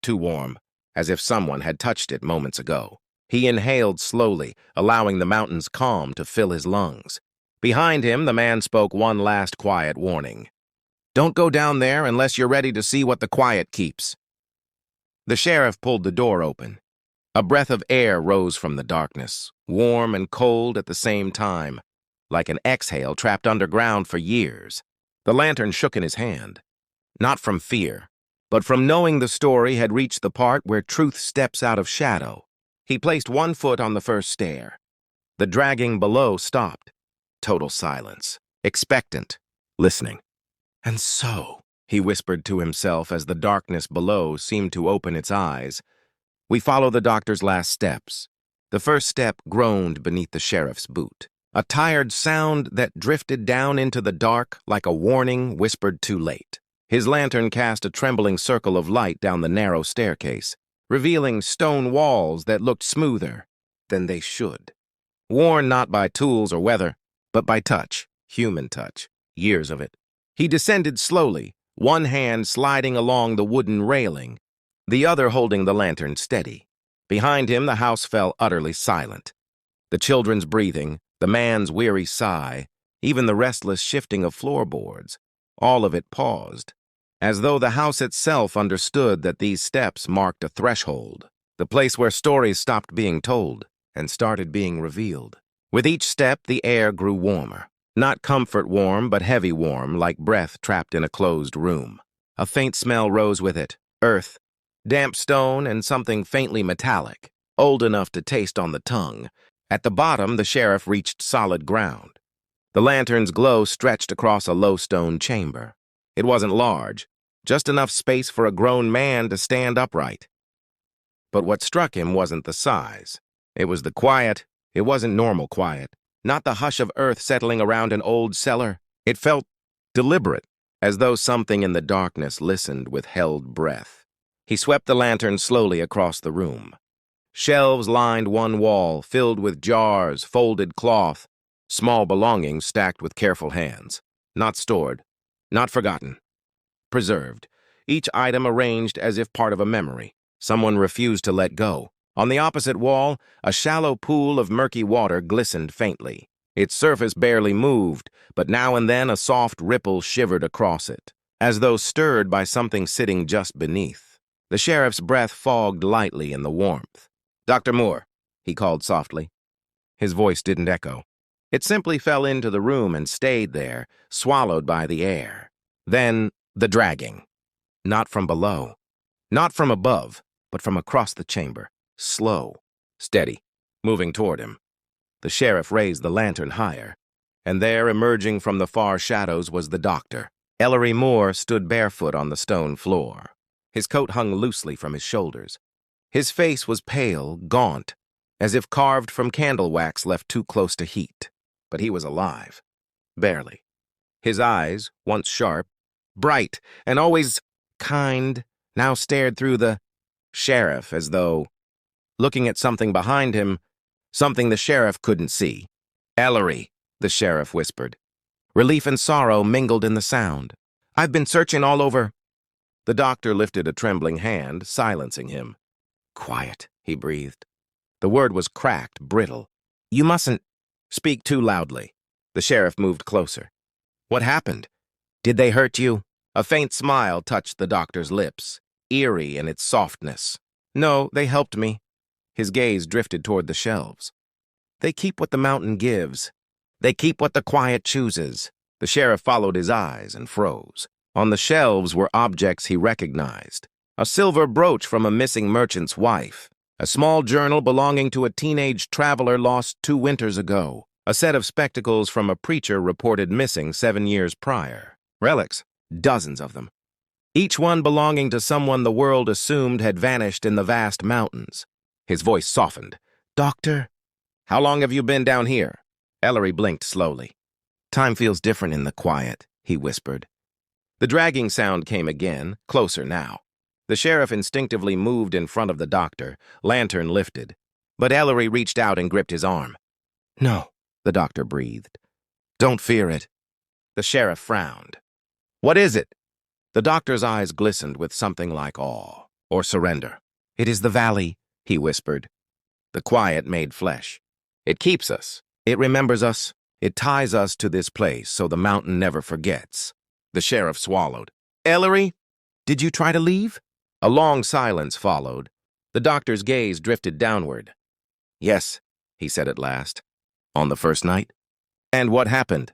too warm, as if someone had touched it moments ago. He inhaled slowly, allowing the mountain's calm to fill his lungs. Behind him, the man spoke one last quiet warning. "Don't go down there unless you're ready to see what the quiet keeps." The sheriff pulled the door open. A breath of air rose from the darkness, warm and cold at the same time, like an exhale trapped underground for years. The lantern shook in his hand, not from fear, but from knowing the story had reached the part where truth steps out of shadow. He placed 1 foot on the first stair. The dragging below stopped. Total silence, expectant, listening. "And so," he whispered to himself as the darkness below seemed to open its eyes, "we follow the doctor's last steps." The first step groaned beneath the sheriff's boot. A tired sound that drifted down into the dark like a warning whispered too late. His lantern cast a trembling circle of light down the narrow staircase, revealing stone walls that looked smoother than they should. Worn not by tools or weather, but by touch, human touch, years of it. He descended slowly, one hand sliding along the wooden railing, the other holding the lantern steady. Behind him, the house fell utterly silent. The children's breathing, the man's weary sigh, even the restless shifting of floorboards, all of it paused, as though the house itself understood that these steps marked a threshold, the place where stories stopped being told and started being revealed. With each step, the air grew warmer. Not comfort warm, but heavy warm, like breath trapped in a closed room. A faint smell rose with it, earth, damp stone, and something faintly metallic, old enough to taste on the tongue. At the bottom, the sheriff reached solid ground. The lantern's glow stretched across a low stone chamber. It wasn't large, just enough space for a grown man to stand upright. But what struck him wasn't the size. It was the quiet. It wasn't normal quiet, not the hush of earth settling around an old cellar. It felt deliberate, as though something in the darkness listened with held breath. He swept the lantern slowly across the room. Shelves lined one wall, filled with jars, folded cloth, small belongings stacked with careful hands. Not stored, not forgotten. Preserved, each item arranged as if part of a memory. Someone refused to let go. On the opposite wall, a shallow pool of murky water glistened faintly. Its surface barely moved, but now and then a soft ripple shivered across it, as though stirred by something sitting just beneath. The sheriff's breath fogged lightly in the warmth. "Dr. Moore," he called softly. His voice didn't echo. It simply fell into the room and stayed there, swallowed by the air. Then, the dragging. Not from below, not from above, but from across the chamber. Slow, steady, moving toward him. The sheriff raised the lantern higher, and there, emerging from the far shadows, was the doctor. Ellery Moore stood barefoot on the stone floor. His coat hung loosely from his shoulders. His face was pale, gaunt, as if carved from candle wax left too close to heat. But he was alive. Barely. His eyes, once sharp, bright, and always kind, now stared through the sheriff as though looking at something behind him, something the sheriff couldn't see. "Ellery," the sheriff whispered. Relief and sorrow mingled in the sound. "I've been searching all over." The doctor lifted a trembling hand, silencing him. "Quiet," he breathed. The word was cracked, brittle. "You mustn't speak too loudly." The sheriff moved closer. "What happened? Did they hurt you?" A faint smile touched the doctor's lips, eerie in its softness. "No, they helped me." His gaze drifted toward the shelves. "They keep what the mountain gives. They keep what the quiet chooses." The sheriff followed his eyes and froze. On the shelves were objects he recognized. A silver brooch from a missing merchant's wife. A small journal belonging to a teenage traveler lost 2 winters ago. A set of spectacles from a preacher reported missing 7 years prior. Relics, dozens of them. Each one belonging to someone the world assumed had vanished in the vast mountains. His voice softened. "Doctor, how long have you been down here?" Ellery blinked slowly. "Time feels different in the quiet," he whispered. The dragging sound came again, closer now. The sheriff instinctively moved in front of the doctor, lantern lifted. But Ellery reached out and gripped his arm. "No," the doctor breathed. "Don't fear it." The sheriff frowned. "What is it?" The doctor's eyes glistened with something like awe or surrender. "It is the valley," he whispered. The quiet made flesh. "It keeps us. It remembers us. It ties us to this place so the mountain never forgets." The sheriff swallowed. "Ellery, did you try to leave?" A long silence followed. The doctor's gaze drifted downward. "Yes," he said at last. "On the first night?" "And what happened?"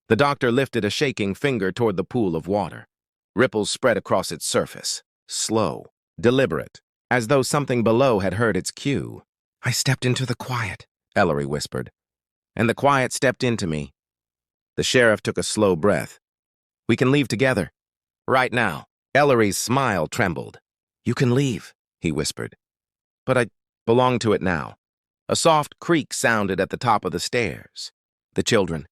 The doctor lifted a shaking finger toward the pool of water. Ripples spread across its surface. Slow, deliberate, as though something below had heard its cue. "I stepped into the quiet," Ellery whispered. "And the quiet stepped into me." The sheriff took a slow breath. "We can leave together. Right now." Ellery's smile trembled. "You can leave," he whispered. "But I belong to it now." A soft creak sounded at the top of the stairs. The children.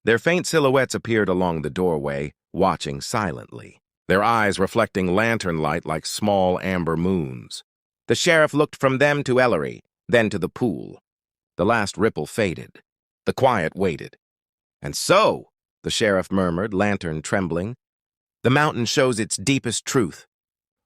Their faint silhouettes appeared along the doorway, watching silently, their eyes reflecting lantern light like small amber moons. The sheriff looked from them to Ellery, then to the pool. The last ripple faded. The quiet waited. "And so," the sheriff murmured, lantern trembling, "the mountain shows its deepest truth."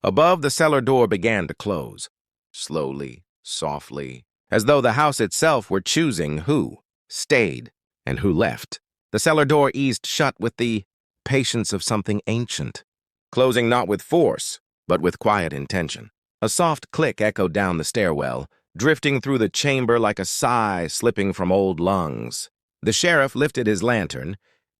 Above, the cellar door began to close, slowly, softly, as though the house itself were choosing who stayed and who left. The cellar door eased shut with the patience of something ancient, closing not with force, but with quiet intention. A soft click echoed down the stairwell, drifting through the chamber like a sigh slipping from old lungs. The sheriff lifted his lantern,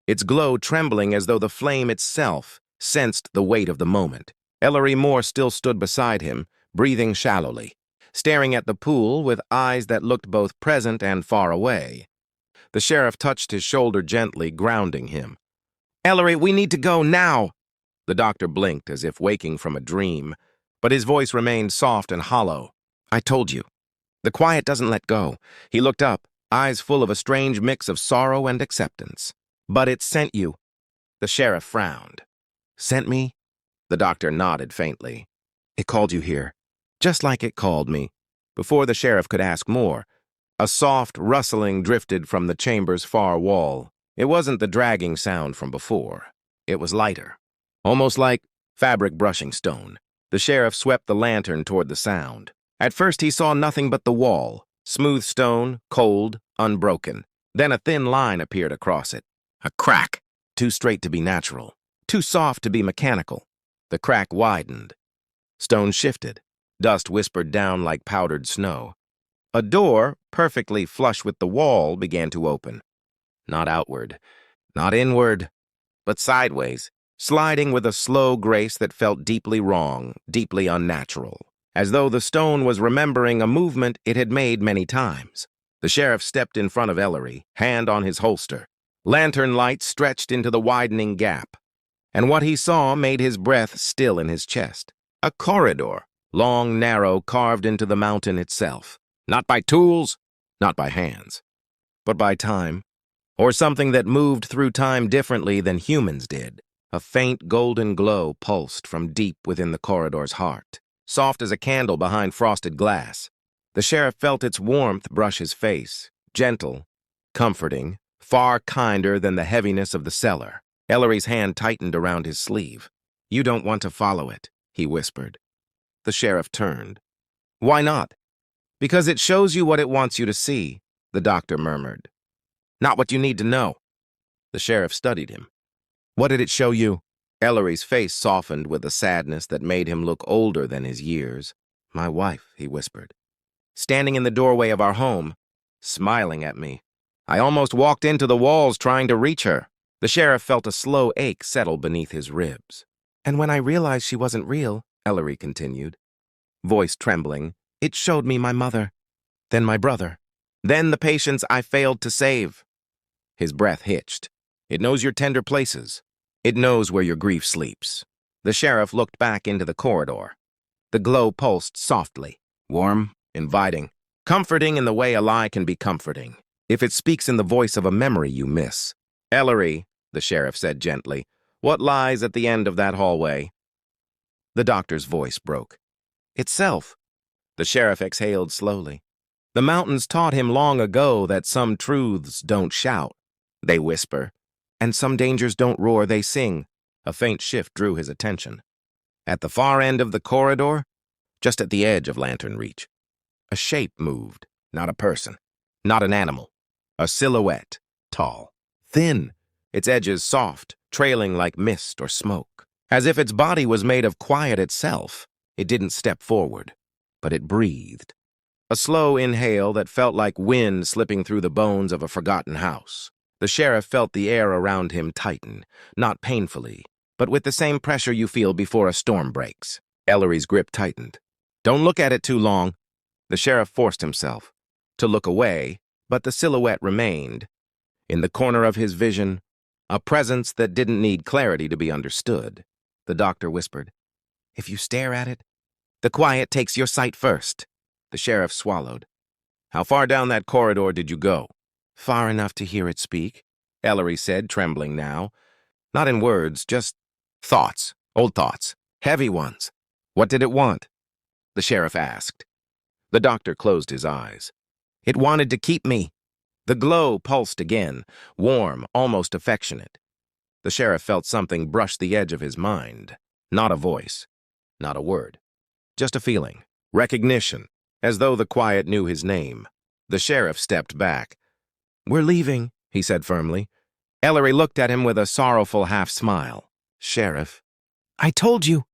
its glow trembling as though the flame itself sensed the weight of the moment. Ellery Moore still stood beside him, breathing shallowly, staring at the pool with eyes that looked both present and far away. The sheriff touched his shoulder gently, grounding him. "Ellery, we need to go now." The doctor blinked as if waking from a dream, but his voice remained soft and hollow. I told you. The quiet doesn't let go. He looked up, eyes full of a strange mix of sorrow and acceptance. But it sent you. The sheriff frowned. Sent me? The doctor nodded faintly. It called you here, just like it called me. Before the sheriff could ask more, a soft rustling drifted from the chamber's far wall. It wasn't the dragging sound from before. It was lighter, almost like fabric brushing stone. The sheriff swept the lantern toward the sound. At first he saw nothing but the wall, smooth stone, cold, unbroken. Then a thin line appeared across it. A crack, too straight to be natural, too soft to be mechanical. The crack widened. Stone shifted. Dust whispered down like powdered snow. A door, perfectly flush with the wall, began to open. Not outward, not inward, but sideways, sliding with a slow grace that felt deeply wrong, deeply unnatural, as though the stone was remembering a movement it had made many times. The sheriff stepped in front of Ellery, hand on his holster. Lantern light stretched into the widening gap, and what he saw made his breath still in his chest. A corridor, long, narrow, carved into the mountain itself. Not by tools, not by hands, but by time, or something that moved through time differently than humans did. A faint golden glow pulsed from deep within the corridor's heart, soft as a candle behind frosted glass. The sheriff felt its warmth brush his face, gentle, comforting, far kinder than the heaviness of the cellar. Ellery's hand tightened around his sleeve. You don't want to follow it, he whispered. The sheriff turned. Why not? Because it shows you what it wants you to see, the doctor murmured. Not what you need to know. The sheriff studied him. What did it show you? Ellery's face softened with a sadness that made him look older than his years. My wife, he whispered. Standing in the doorway of our home, smiling at me. I almost walked into the walls trying to reach her. The sheriff felt a slow ache settle beneath his ribs. And when I realized she wasn't real, Ellery continued, voice trembling, it showed me my mother, then my brother, then the patients I failed to save. His breath hitched. It knows your tender places. It knows where your grief sleeps. The sheriff looked back into the corridor. The glow pulsed softly, warm, inviting, comforting in the way a lie can be comforting, if it speaks in the voice of a memory you miss. Ellery, the sheriff said gently, what lies at the end of that hallway? The doctor's voice broke. Itself. The sheriff exhaled slowly. The mountains taught him long ago that some truths don't shout, they whisper, and some dangers don't roar, they sing. A faint shift drew his attention. At the far end of the corridor, just at the edge of lantern reach, a shape moved, not a person, not an animal, a silhouette, tall, thin, its edges soft, trailing like mist or smoke. As if its body was made of quiet itself, it didn't step forward, but it breathed. A slow inhale that felt like wind slipping through the bones of a forgotten house. The sheriff felt the air around him tighten, not painfully, but with the same pressure you feel before a storm breaks. Ellery's grip tightened. Don't look at it too long. The sheriff forced himself to look away, but the silhouette remained. In the corner of his vision, a presence that didn't need clarity to be understood. The doctor whispered, if you stare at it, the quiet takes your sight first. The sheriff swallowed. How far down that corridor did you go? Far enough to hear it speak, Ellery said, trembling now. Not in words, just thoughts, old thoughts, heavy ones. What did it want? The sheriff asked. The doctor closed his eyes. It wanted to keep me. The glow pulsed again, warm, almost affectionate. The sheriff felt something brush the edge of his mind. Not a voice, not a word, just a feeling, recognition, as though the quiet knew his name. The sheriff stepped back. We're leaving, he said firmly. Ellery looked at him with a sorrowful half-smile. Sheriff, I told you.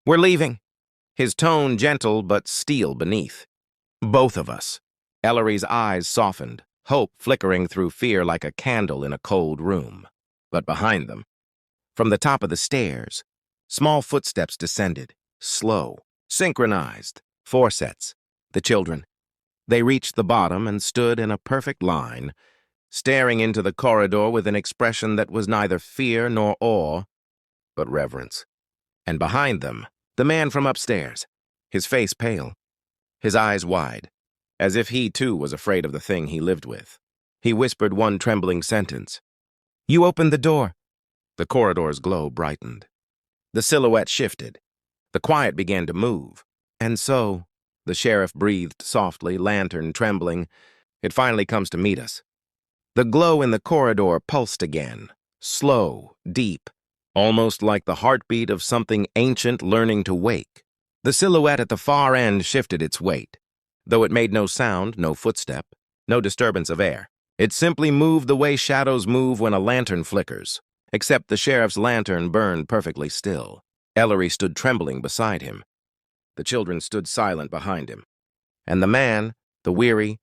We're leaving. His tone gentle but steel beneath. Both of us. Ellery's eyes softened, hope flickering through fear like a candle in a cold room. But behind them, from the top of the stairs, small footsteps descended, slow, synchronized, four sets. The children. They reached the bottom and stood in a perfect line, staring into the corridor with an expression that was neither fear nor awe, but reverence. And behind them, the man from upstairs, his face pale, his eyes wide, as if he too was afraid of the thing he lived with. He whispered one trembling sentence. "You opened the door." The corridor's glow brightened. The silhouette shifted. The quiet began to move. And so, the sheriff breathed softly, lantern trembling, it finally comes to meet us. The glow in the corridor pulsed again, slow, deep, almost like the heartbeat of something ancient learning to wake. The silhouette at the far end shifted its weight, though it made no sound, no footstep, no disturbance of air. It simply moved the way shadows move when a lantern flickers, except the sheriff's lantern burned perfectly still. Ellery stood trembling beside him. The children stood silent behind him. And the man, the weary,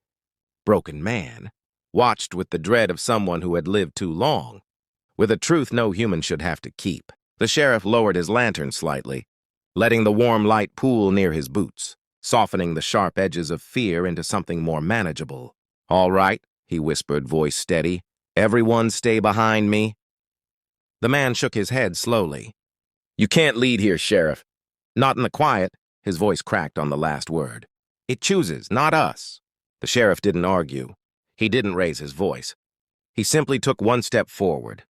broken man, watched with the dread of someone who had lived too long, with a truth no human should have to keep. The sheriff lowered his lantern slightly, letting the warm light pool near his boots, softening the sharp edges of fear into something more manageable. "All right," he whispered, voice steady. "Everyone stay behind me." The man shook his head slowly. "You can't lead here, Sheriff." "Not in the quiet," his voice cracked on the last word. "It chooses, not us." The sheriff didn't argue. He didn't raise his voice. He simply took one step forward,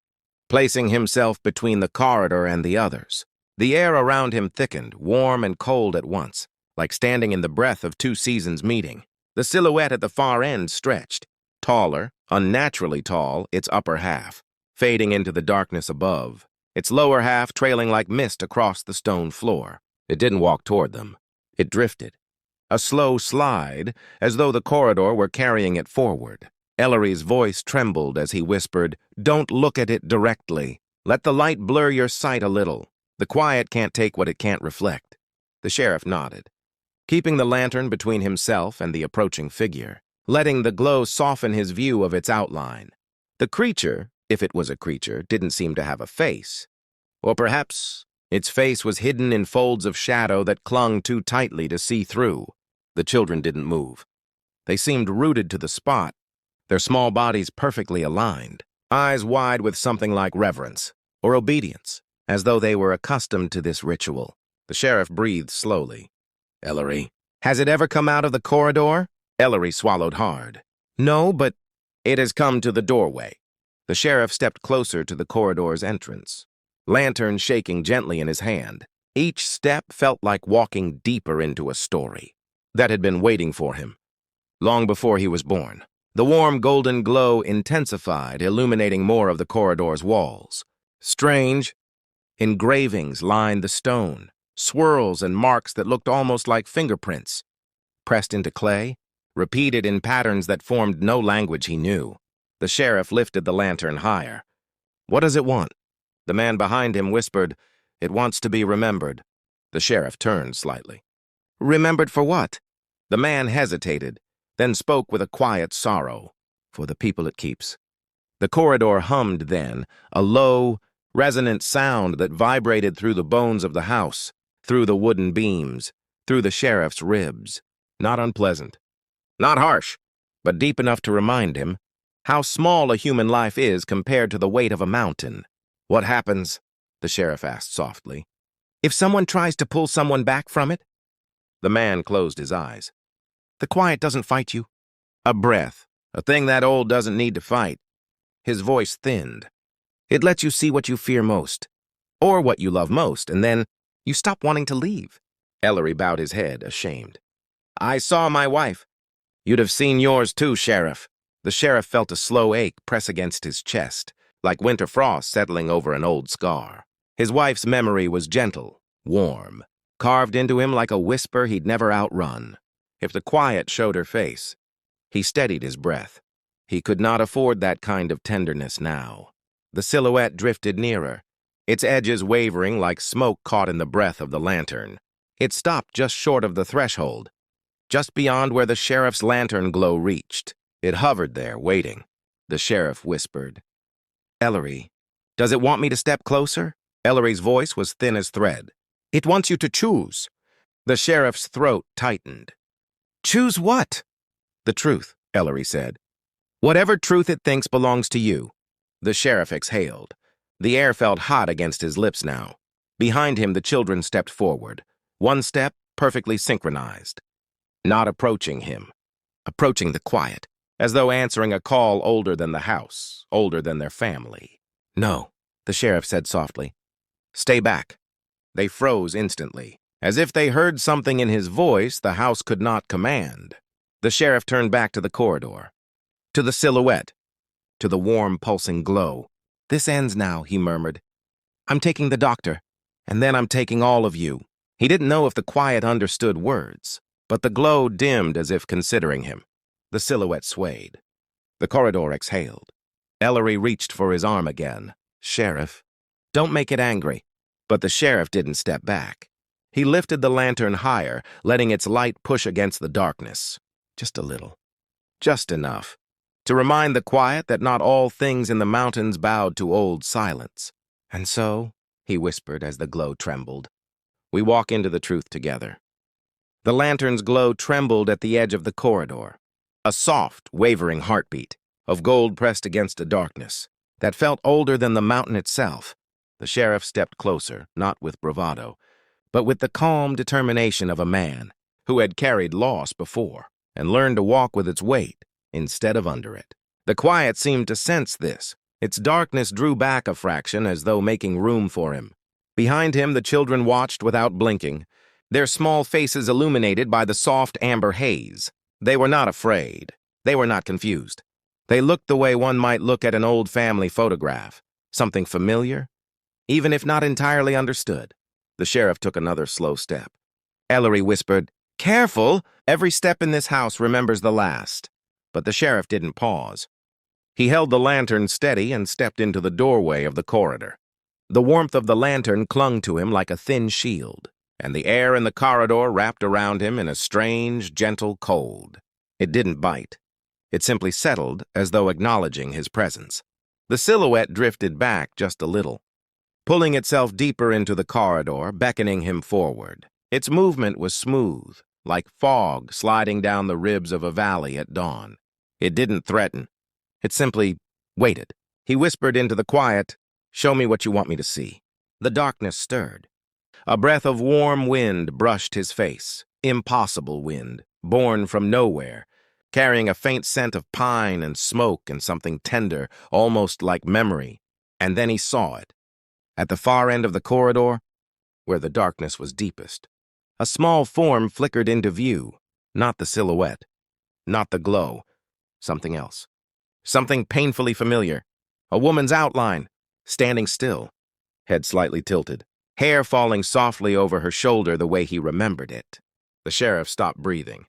placing himself between the corridor and the others. The air around him thickened, warm and cold at once, like standing in the breath of two seasons meeting. The silhouette at the far end stretched, taller, unnaturally tall, its upper half, fading into the darkness above, its lower half trailing like mist across the stone floor. It didn't walk toward them. It drifted. A slow slide, as though the corridor were carrying it forward. Ellery's voice trembled as he whispered, "Don't look at it directly. Let the light blur your sight a little. The quiet can't take what it can't reflect." The sheriff nodded, keeping the lantern between himself and the approaching figure, letting the glow soften his view of its outline. The creature, if it was a creature, didn't seem to have a face. Or perhaps its face was hidden in folds of shadow that clung too tightly to see through. The children didn't move. They seemed rooted to the spot, their small bodies perfectly aligned, eyes wide with something like reverence or obedience, as though they were accustomed to this ritual. The sheriff breathed slowly. "Ellery, has it ever come out of the corridor?" Ellery swallowed hard. "No, but it has come to the doorway." The sheriff stepped closer to the corridor's entrance, lantern shaking gently in his hand. Each step felt like walking deeper into a story that had been waiting for him long before he was born. The warm golden glow intensified, illuminating more of the corridor's walls. Strange engravings lined the stone, swirls and marks that looked almost like fingerprints, pressed into clay, repeated in patterns that formed no language he knew. The sheriff lifted the lantern higher. "What does it want?" The man behind him whispered, "It wants to be remembered." The sheriff turned slightly. "Remembered for what?" The man hesitated, then spoke with a quiet sorrow. "For the people it keeps." The corridor hummed then, a low, resonant sound that vibrated through the bones of the house, through the wooden beams, through the sheriff's ribs. Not unpleasant, not harsh, but deep enough to remind him how small a human life is compared to the weight of a mountain. "What happens?" the sheriff asked softly. "If someone tries to pull someone back from it?" The man closed his eyes. "The quiet doesn't fight you." A breath, a thing that old doesn't need to fight. His voice thinned. "It lets you see what you fear most, or what you love most, and then you stop wanting to leave." Ellery bowed his head, ashamed. "I saw my wife." "You'd have seen yours too, Sheriff." The sheriff felt a slow ache press against his chest, like winter frost settling over an old scar. His wife's memory was gentle, warm, carved into him like a whisper he'd never outrun. If the quiet showed her face, he steadied his breath. He could not afford that kind of tenderness now. The silhouette drifted nearer, its edges wavering like smoke caught in the breath of the lantern. It stopped just short of the threshold, just beyond where the sheriff's lantern glow reached. It hovered there, waiting. The sheriff whispered, "Ellery, does it want me to step closer?" Ellery's voice was thin as thread. "It wants you to choose." The sheriff's throat tightened. "Choose what?" "The truth," Ellery said. "Whatever truth it thinks belongs to you." The sheriff exhaled. The air felt hot against his lips now. Behind him, the children stepped forward. One step, perfectly synchronized. Not approaching him. Approaching the quiet, as though answering a call older than the house, older than their family. "No," the sheriff said softly. "Stay back." They froze instantly, as if they heard something in his voice the house could not command. The sheriff turned back to the corridor, to the silhouette, to the warm, pulsing glow. "This ends now," he murmured. "I'm taking the doctor, and then I'm taking all of you." He didn't know if the quiet understood words, but the glow dimmed as if considering him. The silhouette swayed. The corridor exhaled. Ellery reached for his arm again. "Sheriff, don't make it angry." But the sheriff didn't step back. He lifted the lantern higher, letting its light push against the darkness. Just a little. Just enough. To remind the quiet that not all things in the mountains bowed to old silence. "And so," he whispered as the glow trembled, "we walk into the truth together." The lantern's glow trembled at the edge of the corridor. A soft, wavering heartbeat of gold pressed against the darkness that felt older than the mountain itself. The sheriff stepped closer, not with bravado, but with the calm determination of a man who had carried loss before and learned to walk with its weight instead of under it. The quiet seemed to sense this. Its darkness drew back a fraction as though making room for him. Behind him, the children watched without blinking, their small faces illuminated by the soft amber haze. They were not afraid. They were not confused. They looked the way one might look at an old family photograph, something familiar, even if not entirely understood. The sheriff took another slow step. Ellery whispered, "Careful! Every step in this house remembers the last." But the sheriff didn't pause. He held the lantern steady and stepped into the doorway of the corridor. The warmth of the lantern clung to him like a thin shield, and the air in the corridor wrapped around him in a strange, gentle cold. It didn't bite. It simply settled as though acknowledging his presence. The silhouette drifted back just a little, pulling itself deeper into the corridor, beckoning him forward. Its movement was smooth, like fog sliding down the ribs of a valley at dawn. It didn't threaten. It simply waited. He whispered into the quiet, "Show me what you want me to see." The darkness stirred. A breath of warm wind brushed his face. Impossible wind, born from nowhere, carrying a faint scent of pine and smoke and something tender, almost like memory. And then he saw it. At the far end of the corridor, where the darkness was deepest, a small form flickered into view. Not the silhouette, not the glow, something else. Something painfully familiar. A woman's outline, standing still, head slightly tilted, hair falling softly over her shoulder the way he remembered it. The sheriff stopped breathing.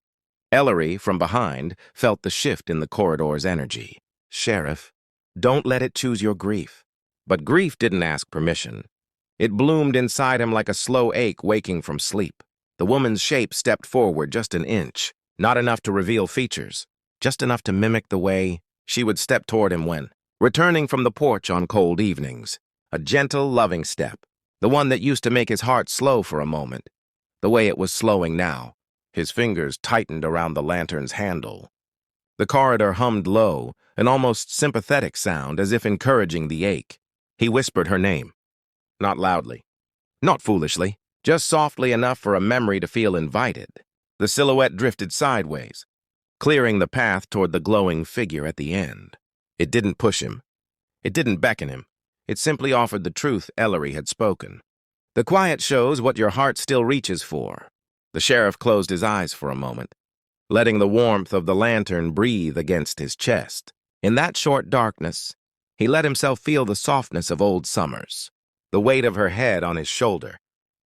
Ellery, from behind, felt the shift in the corridor's energy. "Sheriff, don't let it choose your grief." But grief didn't ask permission. It bloomed inside him like a slow ache waking from sleep. The woman's shape stepped forward just an inch, not enough to reveal features, just enough to mimic the way she would step toward him when, returning from the porch on cold evenings. A gentle, loving step, the one that used to make his heart slow for a moment, the way it was slowing now. His fingers tightened around the lantern's handle. The corridor hummed low, an almost sympathetic sound as if encouraging the ache. He whispered her name. Not loudly, not foolishly, just softly enough for a memory to feel invited. The silhouette drifted sideways, clearing the path toward the glowing figure at the end. It didn't push him. It didn't beckon him. It simply offered the truth Ellery had spoken. The quiet shows what your heart still reaches for. The sheriff closed his eyes for a moment, letting the warmth of the lantern breathe against his chest. In that short darkness, he let himself feel the softness of old summers, the weight of her head on his shoulder,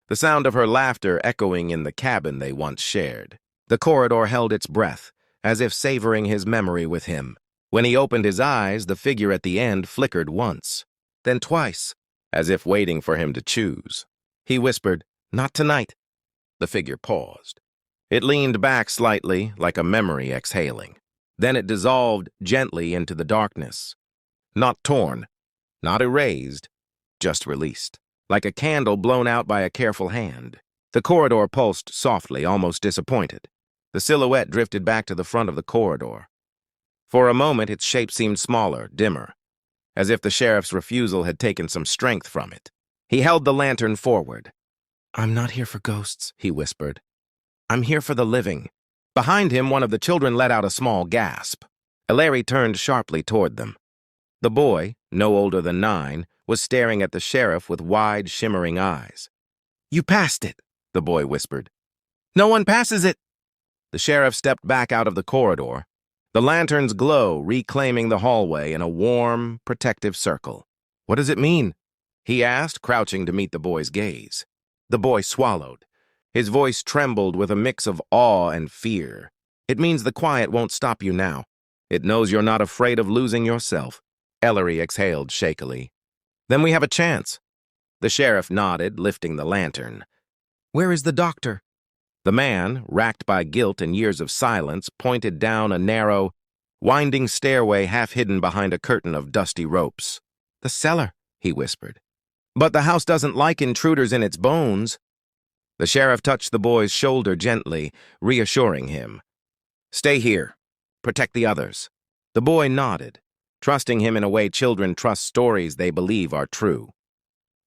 the sound of her laughter echoing in the cabin they once shared. The corridor held its breath, as if savoring his memory with him. When he opened his eyes, the figure at the end flickered once, then twice, as if waiting for him to choose. He whispered, "Not tonight." The figure paused. It leaned back slightly, like a memory exhaling. Then it dissolved gently into the darkness. Not torn, not erased, just released, like a candle blown out by a careful hand. The corridor pulsed softly, almost disappointed. The silhouette drifted back to the front of the corridor. For a moment, its shape seemed smaller, dimmer, as if the sheriff's refusal had taken some strength from it. He held the lantern forward. "I'm not here for ghosts," he whispered. "I'm here for the living." Behind him, one of the children let out a small gasp. Larry turned sharply toward them. The boy, no older than 9, was staring at the sheriff with wide, shimmering eyes. "You passed it," the boy whispered. "No one passes it." The sheriff stepped back out of the corridor, the lantern's glow reclaiming the hallway in a warm, protective circle. "What does it mean?" he asked, crouching to meet the boy's gaze. The boy swallowed. His voice trembled with a mix of awe and fear. "It means the quiet won't stop you now. It knows you're not afraid of losing yourself." Ellery exhaled shakily. "Then we have a chance." The sheriff nodded, lifting the lantern. "Where is the doctor?" The man, racked by guilt and years of silence, pointed down a narrow, winding stairway half hidden behind a curtain of dusty ropes. "The cellar," he whispered. "But the house doesn't like intruders in its bones." The sheriff touched the boy's shoulder gently, reassuring him. "Stay here. Protect the others." The boy nodded, trusting him in a way children trust stories they believe are true.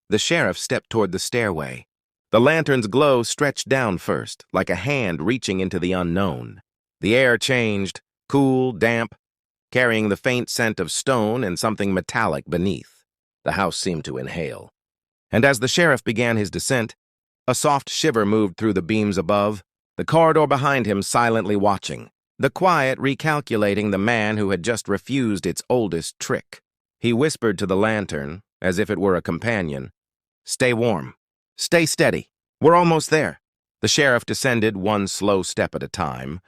The sheriff stepped toward the stairway. The lantern's glow stretched down first, like a hand reaching into the unknown. The air changed, cool, damp, carrying the faint scent of stone and something metallic beneath. The house seemed to inhale. And as the sheriff began his descent, a soft shiver moved through the beams above, the corridor behind him silently watching, the quiet recalculating the man who had just refused its oldest trick. He whispered to the lantern, as if it were a companion, "Stay warm. Stay steady. We're almost there." The sheriff descended one slow step at a time,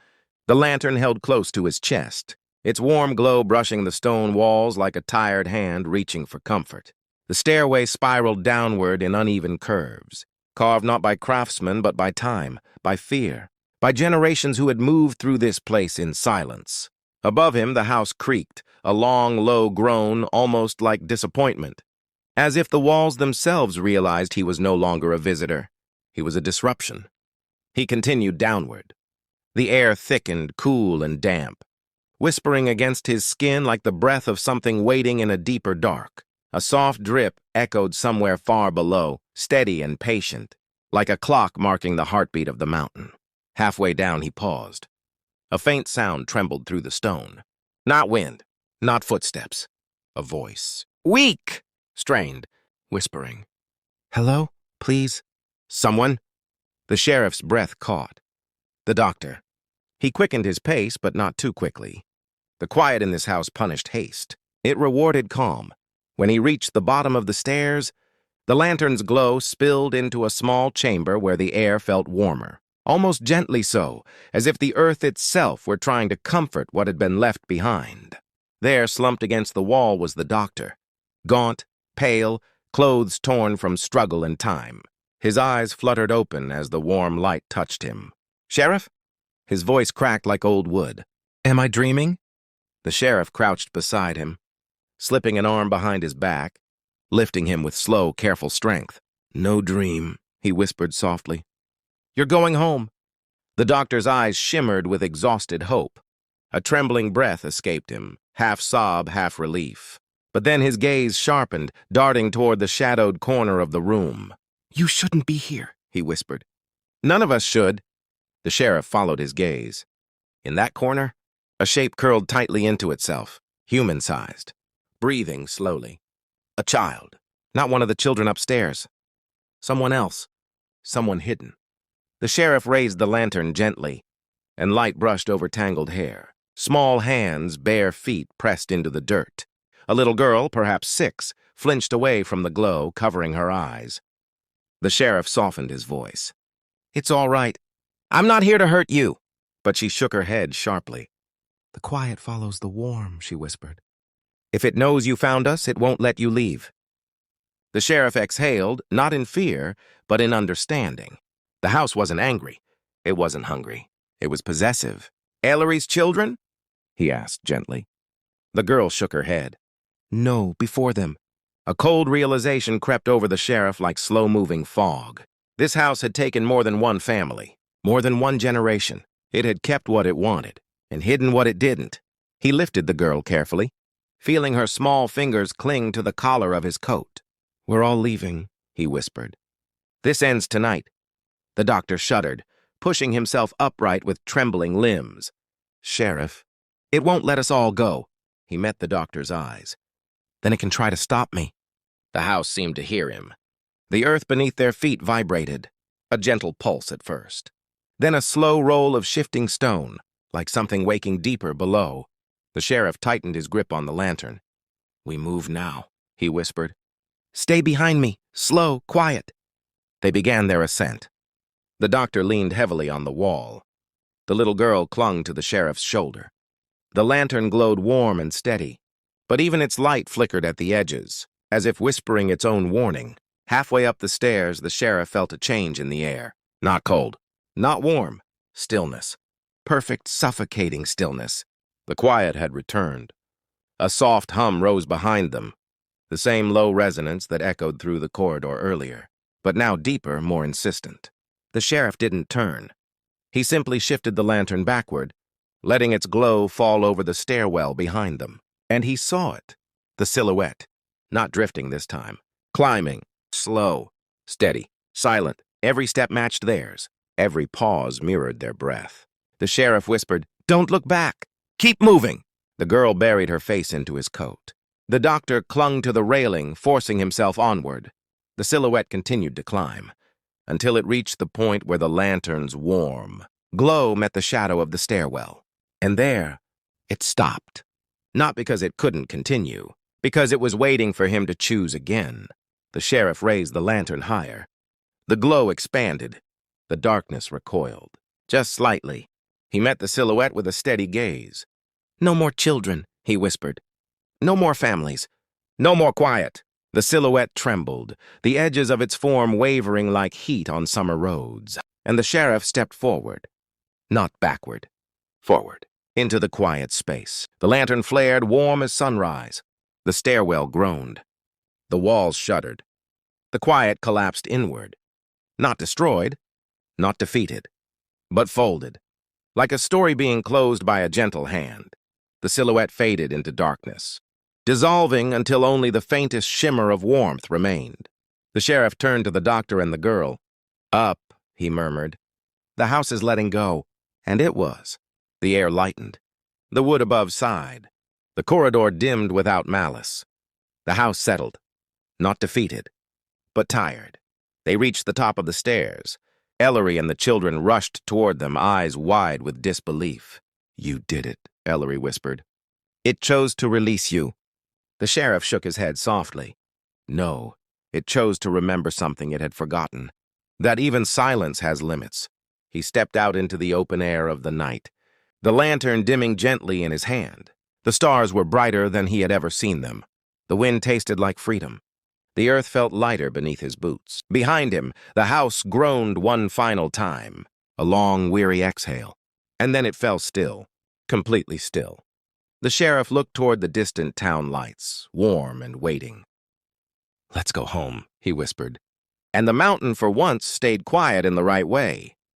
the lantern held close to his chest, its warm glow brushing the stone walls like a tired hand reaching for comfort. The stairway spiraled downward in uneven curves, carved not by craftsmen but by time, by fear, by generations who had moved through this place in silence. Above him, the house creaked, a long, low groan almost like disappointment, as if the walls themselves realized he was no longer a visitor. He was a disruption. He continued downward. The air thickened, cool and damp, whispering against his skin like the breath of something waiting in a deeper dark. A soft drip echoed somewhere far below, steady and patient, like a clock marking the heartbeat of the mountain. Halfway down, he paused. A faint sound trembled through the stone. Not wind, not footsteps. A voice. "Weak!" Strained, whispering. "Hello, please? Someone?" The sheriff's breath caught. The doctor. He quickened his pace, but not too quickly. The quiet in this house punished haste. It rewarded calm. When he reached the bottom of the stairs, the lantern's glow spilled into a small chamber where the air felt warmer, almost gently so, as if the earth itself were trying to comfort what had been left behind. There, slumped against the wall, was the doctor, gaunt, pale, clothes torn from struggle and time. His eyes fluttered open as the warm light touched him. "Sheriff?" His voice cracked like old wood. "Am I dreaming?" The sheriff crouched beside him, slipping an arm behind his back, lifting him with slow, careful strength. "No dream," he whispered softly. "You're going home." The doctor's eyes shimmered with exhausted hope. A trembling breath escaped him, half sob, half relief. But then his gaze sharpened, darting toward the shadowed corner of the room. "You shouldn't be here," he whispered. "None of us should." The sheriff followed his gaze. In that corner, a shape curled tightly into itself, human-sized, breathing slowly. A child, not one of the children upstairs. Someone else, someone hidden. The sheriff raised the lantern gently, and light brushed over tangled hair. Small hands, bare feet pressed into the dirt. A little girl, perhaps 6, flinched away from the glow, covering her eyes. The sheriff softened his voice. "It's all right. I'm not here to hurt you." But she shook her head sharply. "The quiet follows the warm," she whispered. "If it knows you found us, it won't let you leave." The sheriff exhaled, not in fear, but in understanding. The house wasn't angry. It wasn't hungry. It was possessive. "Ellery's children?" he asked gently. The girl shook her head. "No, before them." A cold realization crept over the sheriff like slow-moving fog. This house had taken more than one family, more than one generation. It had kept what it wanted, and hidden what it didn't. He lifted the girl carefully, feeling her small fingers cling to the collar of his coat. "We're all leaving," he whispered. "This ends tonight." The doctor shuddered, pushing himself upright with trembling limbs. "Sheriff, it won't let us all go." He met the doctor's eyes. "Then it can try to stop me." The house seemed to hear him. The earth beneath their feet vibrated, a gentle pulse at first. Then a slow roll of shifting stone, like something waking deeper below. The sheriff tightened his grip on the lantern. "We move now," he whispered. "Stay behind me, slow, quiet." They began their ascent. The doctor leaned heavily on the wall. The little girl clung to the sheriff's shoulder. The lantern glowed warm and steady, but even its light flickered at the edges, as if whispering its own warning. Halfway up the stairs, the sheriff felt a change in the air. Not cold, not warm. Stillness. Perfect, suffocating stillness. The quiet had returned. A soft hum rose behind them, the same low resonance that echoed through the corridor earlier, but now deeper, more insistent. The sheriff didn't turn. He simply shifted the lantern backward, letting its glow fall over the stairwell behind them. And he saw it, the silhouette, not drifting this time, climbing, slow, steady, silent. Every step matched theirs. Every pause mirrored their breath. The sheriff whispered, "Don't look back. Keep moving." The girl buried her face into his coat. The doctor clung to the railing, forcing himself onward. The silhouette continued to climb, until it reached the point where the lantern's warm glow met the shadow of the stairwell. And there, it stopped. Not because it couldn't continue, because it was waiting for him to choose again. The sheriff raised the lantern higher. The glow expanded. The darkness recoiled. Just slightly. He met the silhouette with a steady gaze. "No more children," he whispered. "No more families. No more quiet." The silhouette trembled, the edges of its form wavering like heat on summer roads, and the sheriff stepped forward. Not backward. Forward. Into the quiet space. The lantern flared, warm as sunrise. The stairwell groaned. The walls shuddered. The quiet collapsed inward. Not destroyed, not defeated, but folded. Like a story being closed by a gentle hand, the silhouette faded into darkness, dissolving until only the faintest shimmer of warmth remained. The sheriff turned to the doctor and the girl. "Up," he murmured. "The house is letting go." And it was. The air lightened. The wood above sighed. The corridor dimmed without malice. The house settled. Not defeated, but tired. They reached the top of the stairs. Ellery and the children rushed toward them, eyes wide with disbelief. "You did it," Ellery whispered. "It chose to release you." The sheriff shook his head softly. "No, it chose to remember something it had forgotten. That even silence has limits." He stepped out into the open air of the night, the lantern dimming gently in his hand. The stars were brighter than he had ever seen them. The wind tasted like freedom. The earth felt lighter beneath his boots. Behind him, the house groaned one final time, a long, weary exhale. And then it fell still, completely still. The sheriff looked toward the distant town lights, warm and waiting. "Let's go home," he whispered. And the mountain for once stayed quiet in the right way.